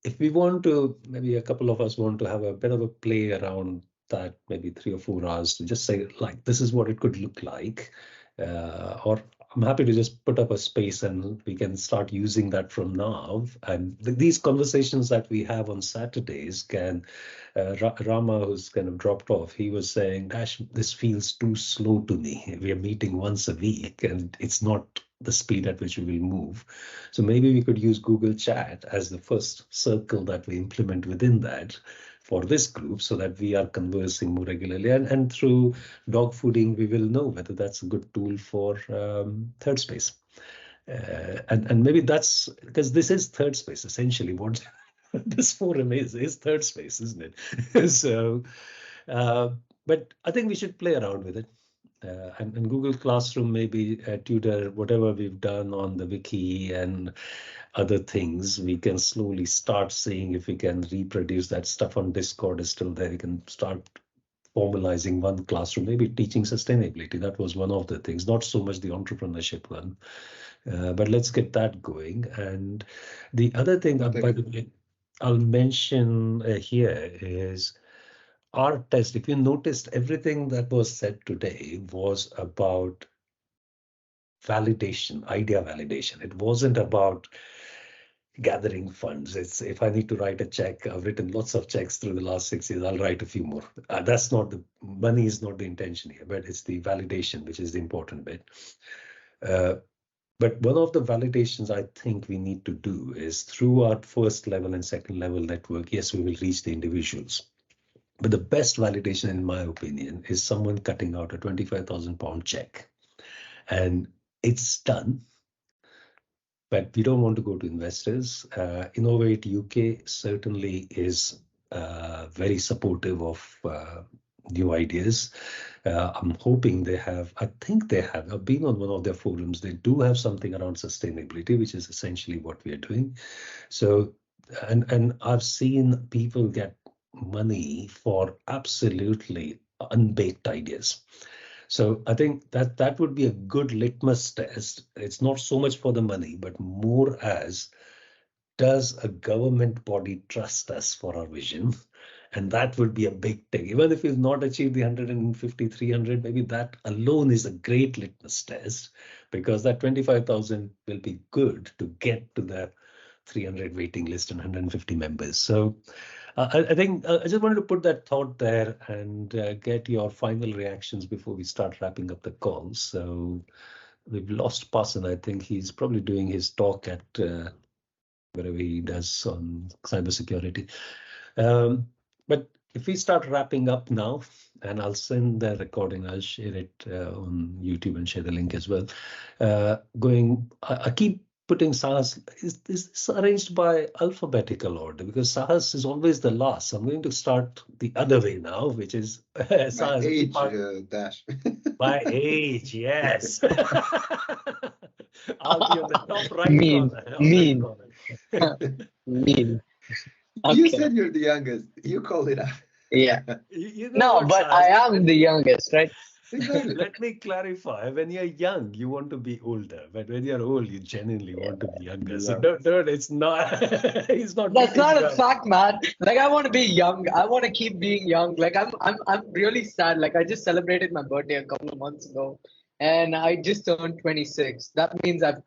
if we want to, maybe a couple of us want to have a bit of a play around that, maybe 3 or 4 hours, to just say, like, this is what it could look like, or I'm happy to just put up a space and we can start using that from now. And these conversations that we have on Saturdays can, Rama, who's kind of dropped off, he was saying, Dash, this feels too slow to me. We are meeting once a week and it's not the speed at which we will move. So maybe we could use Google Chat as the first circle that we implement within that for this group, so that we are conversing more regularly, and through dog fooding we will know whether that's a good tool for third space. And maybe that's because this is third space essentially. What this forum is third space, isn't it? So but I think we should play around with it. And Google Classroom, maybe tutor whatever we've done on the wiki and other things, we can slowly start seeing if we can reproduce that stuff on Discord is still there. We can start formalizing one classroom, maybe teaching sustainability. That was one of the things, not so much the entrepreneurship one, but let's get that going. And the other thing, by the way, I'll mention here is our test. If you noticed, everything that was said today was about validation, idea validation. It wasn't about gathering funds. It's if I need to write a check, I've written lots of checks through the last 6 years, I'll write a few more. That's not the money is not the intention here, but it's the validation, which is the important bit. But one of the validations I think we need to do is through our first level and second level network. Yes, we will reach the individuals. But the best validation, in my opinion, is someone cutting out a £25,000 check. And it's done. But we don't want to go to investors. Innovate UK certainly is very supportive of new ideas. I'm hoping they have, I think they have, I've been on one of their forums. They do have something around sustainability, which is essentially what we are doing. So, and I've seen people get money for absolutely unbaked ideas. So I think that would be a good litmus test. It's not so much for the money, but more as, does a government body trust us for our vision? And that would be a big thing. Even if we've not achieved the 150, 300, maybe that alone is a great litmus test, because that 25,000 will be good to get to the 300 waiting list and 150 members. So I think I just wanted to put that thought there and get your final reactions before we start wrapping up the call. So we've lost Parson. I think he's probably doing his talk at wherever he does on cybersecurity. But if we start wrapping up now, and I'll send the recording, I'll share it on YouTube and share the link as well. I keep putting Sahas, is this arranged by alphabetical order? Because Sahas is always the last. So I'm going to start the other way now, which is Sahas. Age, Dash. By age, yes. I'll be on the top right Mean, corner. mean. Corner. Mean. You Okay. said you're the youngest. You called it out. Yeah. You know No, what, but Sahas? I am the youngest, right? Exactly. Let me clarify. When you're young, you want to be older, but when you're old, you genuinely want to be younger. So don't, it's not. It's not. That's beating not you a up. fact, man. Like I want to be young. I want to keep being young. Like I'm really sad. Like I just celebrated my birthday a couple of months ago, and I just turned 26. That means I've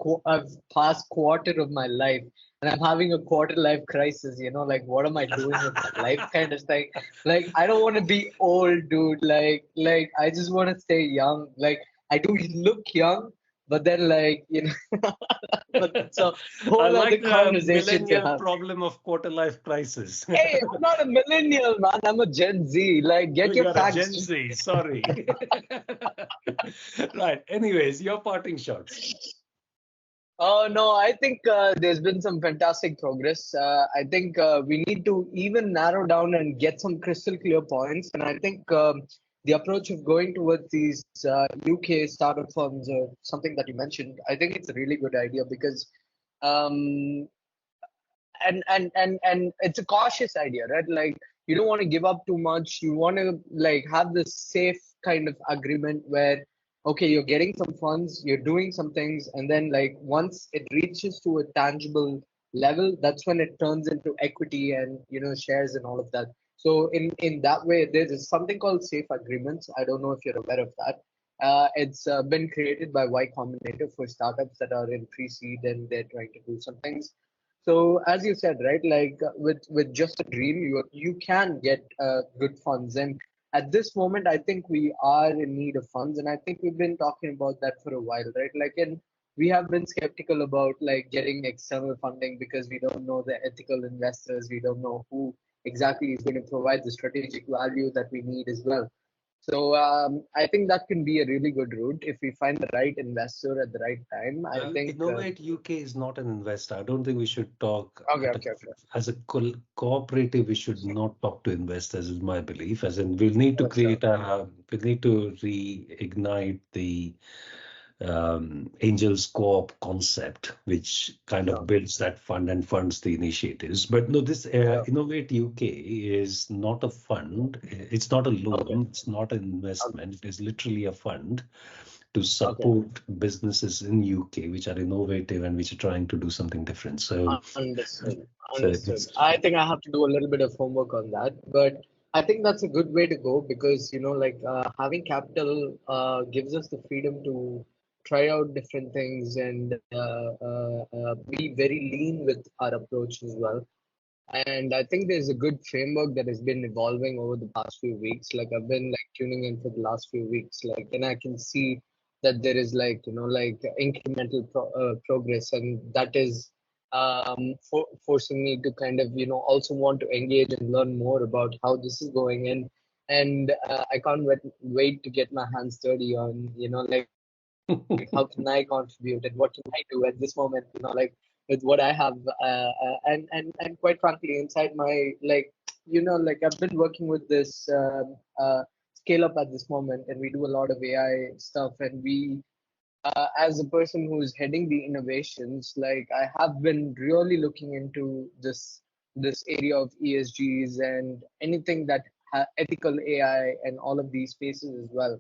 passed quarter of my life, and I'm having a quarter life crisis. You know, like what am I doing with my life, kind of thing. Like I don't want to be old, dude. Like I just want to stay young. Like I do look young, but then like you know. But that's a whole I other like the conversation to millennial have. problem of quarter life crisis. Hey, I'm not a millennial, man. I'm a Gen Z. Like, get your You're a facts. Gen Z, sorry. Right. Anyways, your parting shots. Oh, no, I think there's been some fantastic progress. I think we need to even narrow down and get some crystal clear points. And I think the approach of going towards these UK startup firms or something that you mentioned, I think it's a really good idea because um, and it's a cautious idea, right? Like you don't want to give up too much. You want to like have this safe kind of agreement where okay, you're getting some funds, you're doing some things, and then like once it reaches to a tangible level, that's when it turns into equity and shares and all of that. So in that way, there's something called safe agreements. I don't know if you're aware of that. It's been created by Y Combinator for startups that are in pre-seed and they're trying to do some things. So as you said, right, like with just a dream, you can get good funds. And at this moment, I think we are in need of funds, and I think we've been talking about that for a while, right? Like, and we have been skeptical about like getting external funding because we don't know the ethical investors, we don't know who exactly is going to provide the strategic value that we need as well. So I think that can be a really good route if we find the right investor at the right time. I think Innovate UK is not an investor. I don't think we should talk. Okay. As a cooperative, we should not talk to investors, is my belief. As in, we'll need to create we need to reignite the Angels Co-op concept, which kind of builds that fund and funds the initiatives. But no, this Innovate UK is not a fund. It's not a loan. It's not an investment. It is literally a fund to support businesses in UK which are innovative and which are trying to do something different. So Understood. So Understood. it's- I think I have to do a little bit of homework on that, but I think that's a good way to go because, like having capital gives us the freedom to try out different things and be very lean with our approach as well. And I think there's a good framework that has been evolving over the past few weeks. Like I've been like tuning in for the last few weeks, like, and I can see that there is like, like incremental progress, and that is forcing me to kind of, also want to engage and learn more about how this is going in. And I can't wait to get my hands dirty on, like how can I contribute and what can I do at this moment, like with what I have, and quite frankly, inside my like I've been working with this scale up at this moment, and we do a lot of AI stuff, and we as a person who's heading the innovations, like I have been really looking into this area of ESGs and anything that ethical AI and all of these spaces as well.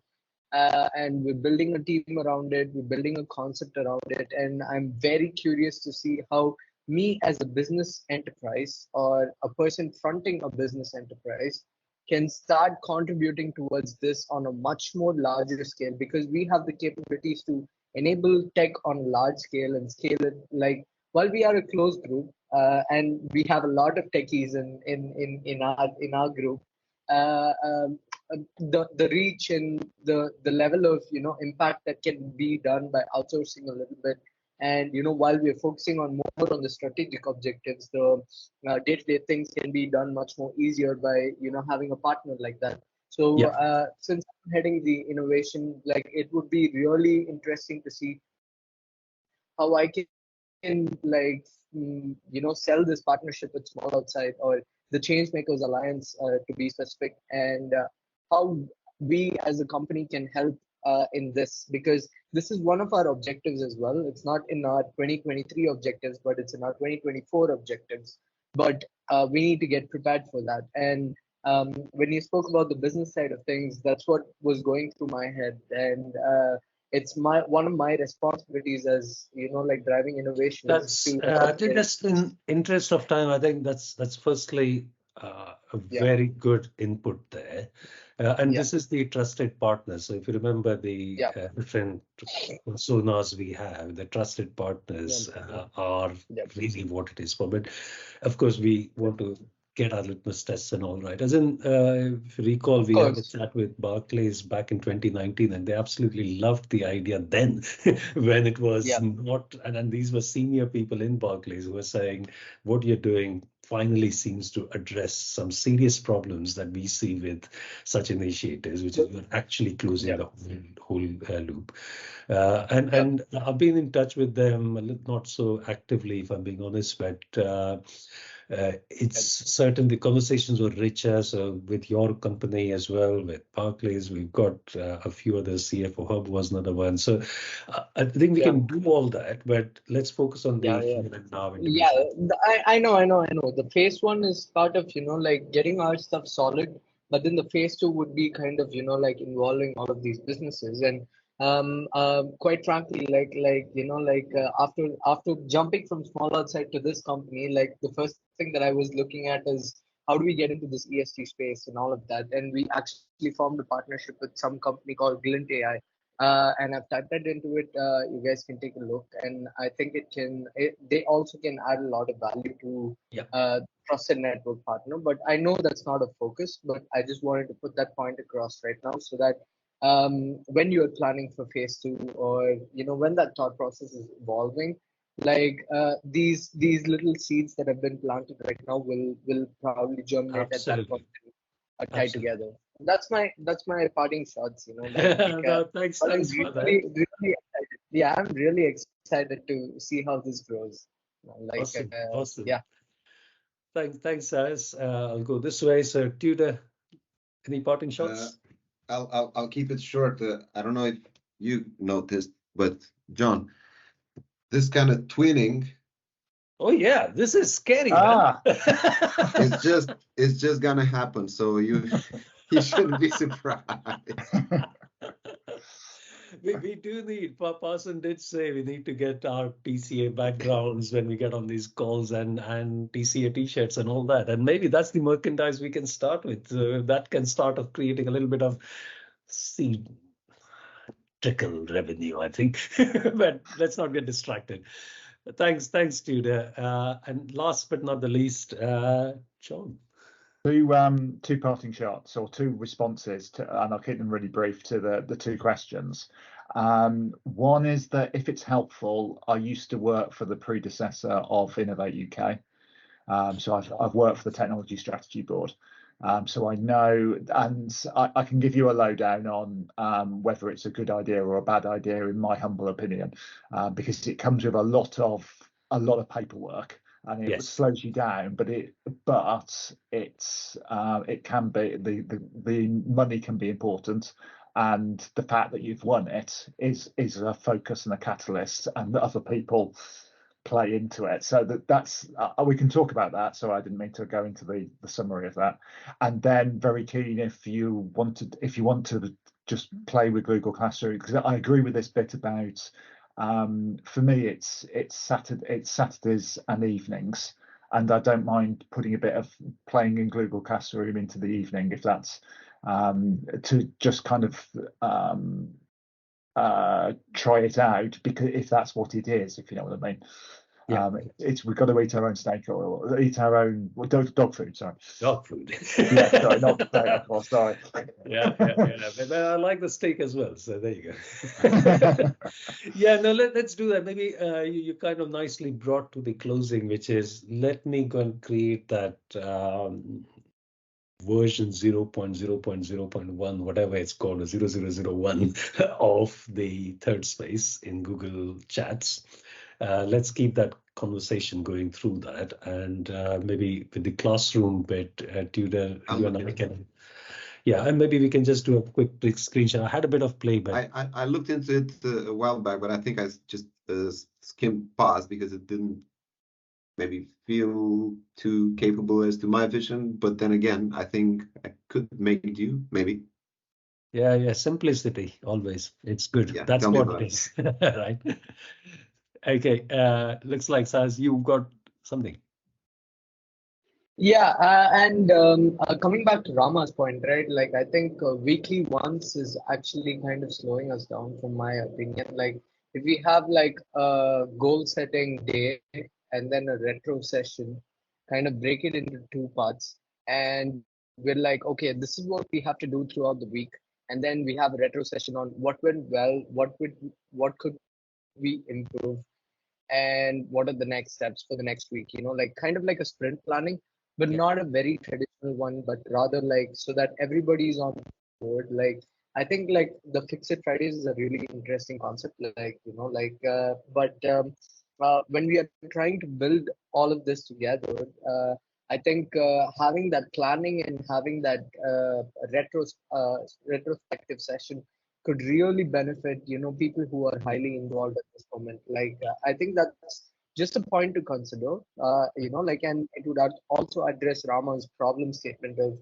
And we're building a team around it. We're building a concept around it, and I'm very curious to see how me as a business enterprise or a person fronting a business enterprise can start contributing towards this on a much more larger scale, because we have the capabilities to enable tech on a large scale and scale it. Like while we are a closed group and we have a lot of techies in our group, uh, um, the reach and the level of impact that can be done by outsourcing a little bit, and while we're focusing on more on the strategic objectives, the day-to-day things can be done much more easier by having a partner like that. So Yeah. since I'm heading the innovation, like it would be really interesting to see how I can like sell this partnership with Small Outside or the Changemakers Alliance to be specific, and how we as a company can help in this, because this is one of our objectives as well. It's not in our 2023 objectives, but it's in our 2024 objectives. But we need to get prepared for that. And when you spoke about the business side of things, that's what was going through my head, and it's one of my responsibilities as like driving innovation is That's to I think that's in interest of time. I think that's firstly a Yeah. very good input there. And Yeah. this is the trusted partner. So if you remember the Yeah. different personas we have, the trusted partners are Yeah. really what it is for. But of course, we want to get our litmus tests and all right. As in, if you recall, Of we had a course. chat with Barclays back in 2019, and they absolutely loved the idea then when it was Yeah. not, and these were senior people in Barclays who were saying, what you're doing finally seems to address some serious problems that we see with such initiatives, which is you're actually closing Yeah. the whole loop. And I've been in touch with them, not so actively, if I'm being honest, but it's certain the conversations were richer. So with your company as well, with Barclays, we've got a few others. CFO Hub was another one. So I think we can do all that, but let's focus on the here and now. Yeah, I know. The phase one is part of, like getting our stuff solid, but then the phase two would be kind of, like involving all of these businesses. And quite frankly, after jumping from Small Outside to this company, like the first thing that I was looking at is how do we get into this ESG space and all of that. And we actually formed a partnership with some company called Glint AI. And I've typed that into it. You guys can take a look, and I think they also can add a lot of value to trusted network partner. But I know that's not a focus, but I just wanted to put that point across right now so that when you're planning for phase two, or when that thought process is evolving, like these little seeds that have been planted right now will probably germinate at that point and tie together. That's my parting shots. No, thanks for that. Really excited. Yeah, I'm really excited to see how this grows. Awesome. Yeah. Thanks, Cyrus. I'll go this way. So, Tudor, any parting shots? I'll keep it short. I don't know if you noticed, But John, this kind of twinning Oh yeah, this is scary, man. Ah, it's just gonna happen. So you shouldn't be surprised. We do need, Parson did say we need to get our TCA backgrounds when we get on these calls and TCA t-shirts and all that. And maybe that's the merchandise we can start with. That can start of creating a little bit of seed trickle revenue, I think. But let's not get distracted. Thanks, Tudor. And last but not the least, John. two parting shots or two responses to, and I'll keep them really brief to the two questions. One is that if it's helpful, I used to work for the predecessor of Innovate UK. So I've worked for the Technology Strategy Board. So I know, and I can give you a lowdown on whether it's a good idea or a bad idea, in my humble opinion, because it comes with a lot of paperwork, and it slows you down. But it can be, the money can be important, and the fact that you've won it is a focus and a catalyst, and that other people play into it. So that's we can talk about that. So I didn't mean to go into the summary of that. And then very keen if you want to just play with Google Classroom, because I agree with this bit about for me it's Saturdays and evenings, and I don't mind putting a bit of playing in Google Classroom into the evening if that's to just kind of try it out, because if that's what it is, if you know what I mean. Yeah. We've got to eat our own snake oil, eat our own dog food. Sorry, dog food. Yeah, sorry, not steak. Of course, sorry. Yeah. But I like the steak as well. So there you go. Yeah, no, let's do that. Maybe you kind of nicely brought to the closing, which is let me go and create that version 0.0.0.1, whatever it's called, or 0001 of the third space in Google Chats. Let's keep that conversation going through that, and maybe with the classroom bit, Tudor, you and I can, and maybe we can just do a quick screenshot. I had a bit of playback. I looked into it a while back, but I think I just skimmed past because it didn't maybe feel too capable as to my vision. But then again, I think I could make do, maybe. Yeah, simplicity always. It's good. Yeah, that's what it is. Right. Okay, looks like Saz, you got something. Yeah, and coming back to Rama's point, right? Like, I think weekly once is actually kind of slowing us down, from my opinion. Like, if we have like a goal setting day and then a retro session, kind of break it into two parts, and we're like, okay, this is what we have to do throughout the week, and then we have a retro session on what went well, what could we improve, and what are the next steps for the next week, like kind of like a sprint planning, but not a very traditional one, but rather like so that everybody's on board. Like, I think like the Fix It Fridays is a really interesting concept, but when we are trying to build all of this together, I think having that planning and having that retrospective session could really benefit people who are highly involved at this moment. Like, I think that's just a point to consider, and it would also address Rama's problem statement of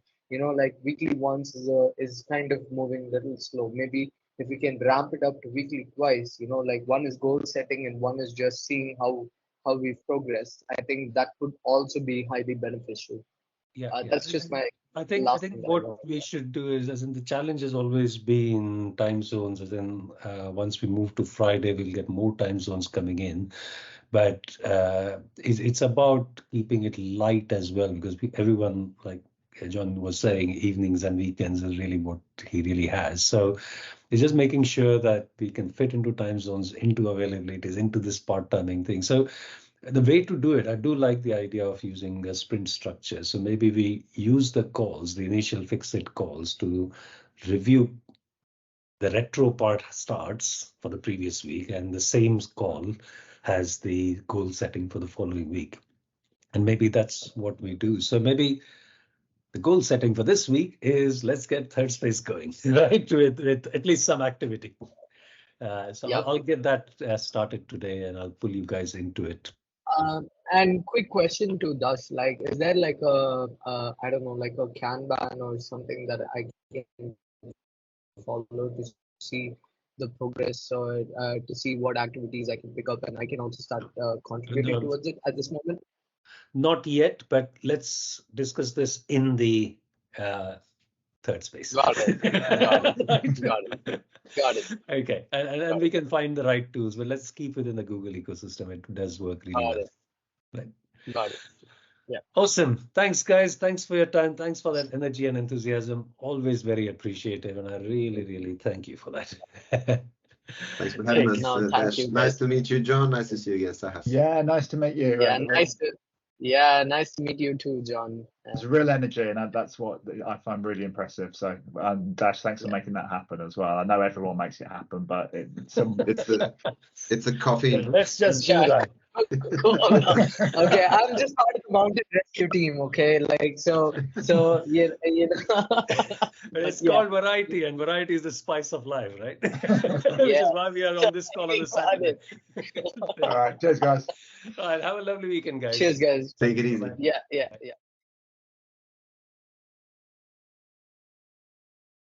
like weekly once is kind of moving a little slow. Maybe if we can ramp it up to weekly twice, like one is goal setting and one is just seeing how we've progressed, I think that would also be highly beneficial. That's just my I think what we should do is, as in the challenge has always been time zones, as in once we move to Friday, we'll get more time zones coming in. But it's about keeping it light as well, because everyone, like John was saying, evenings and weekends is really what he really has. So it's just making sure that we can fit into time zones, into availabilities, into this part-timing thing. So the way to do it, I do like the idea of using a sprint structure. So maybe we use the calls, the initial Fix-It calls, to review. The retro part starts for the previous week, and the same call has the goal setting for the following week. And maybe that's what we do. So maybe the goal setting for this week is let's get third space going, right? With at least some activity. So Yep. I'll get that started today, and I'll pull you guys into it. And quick question to Dash, like, is there like a I don't know, like a Kanban or something that I can follow to see the progress, or to see what activities I can pick up, and I can also start contributing No. towards it at this moment? Not yet, but let's discuss this in the third space. Got it. Got it. Right. Got it. Got it. Okay, and we can find the right tools, but let's keep it in the Google ecosystem. It does work really Got well. it. Right. Got it. Awesome. Thanks, guys. Thanks for your time. Thanks for that energy and enthusiasm. Always very appreciative, and I really, really thank you for that. Thanks for having us, No, thank Dash. you, Nice guys. to meet you, John. Nice to see you again, Sahas. Yeah, nice to meet you. Yeah, nice to meet you too, John. There's real energy, and that's what I find really impressive. So, Dash, thanks for Yeah. making that happen as well. I know everyone makes it happen, but It's a coffee. Let's just do Yeah. that. Cool. Okay, I'm just part of the mountain rescue team. Okay, like so you know. But it's Yeah. called variety, and variety is the spice of life, right? Which is why we are on this call on the Got Saturday. it. all right, cheers, guys. All right, have a lovely weekend, guys. Cheers, guys. Take it easy. Yeah.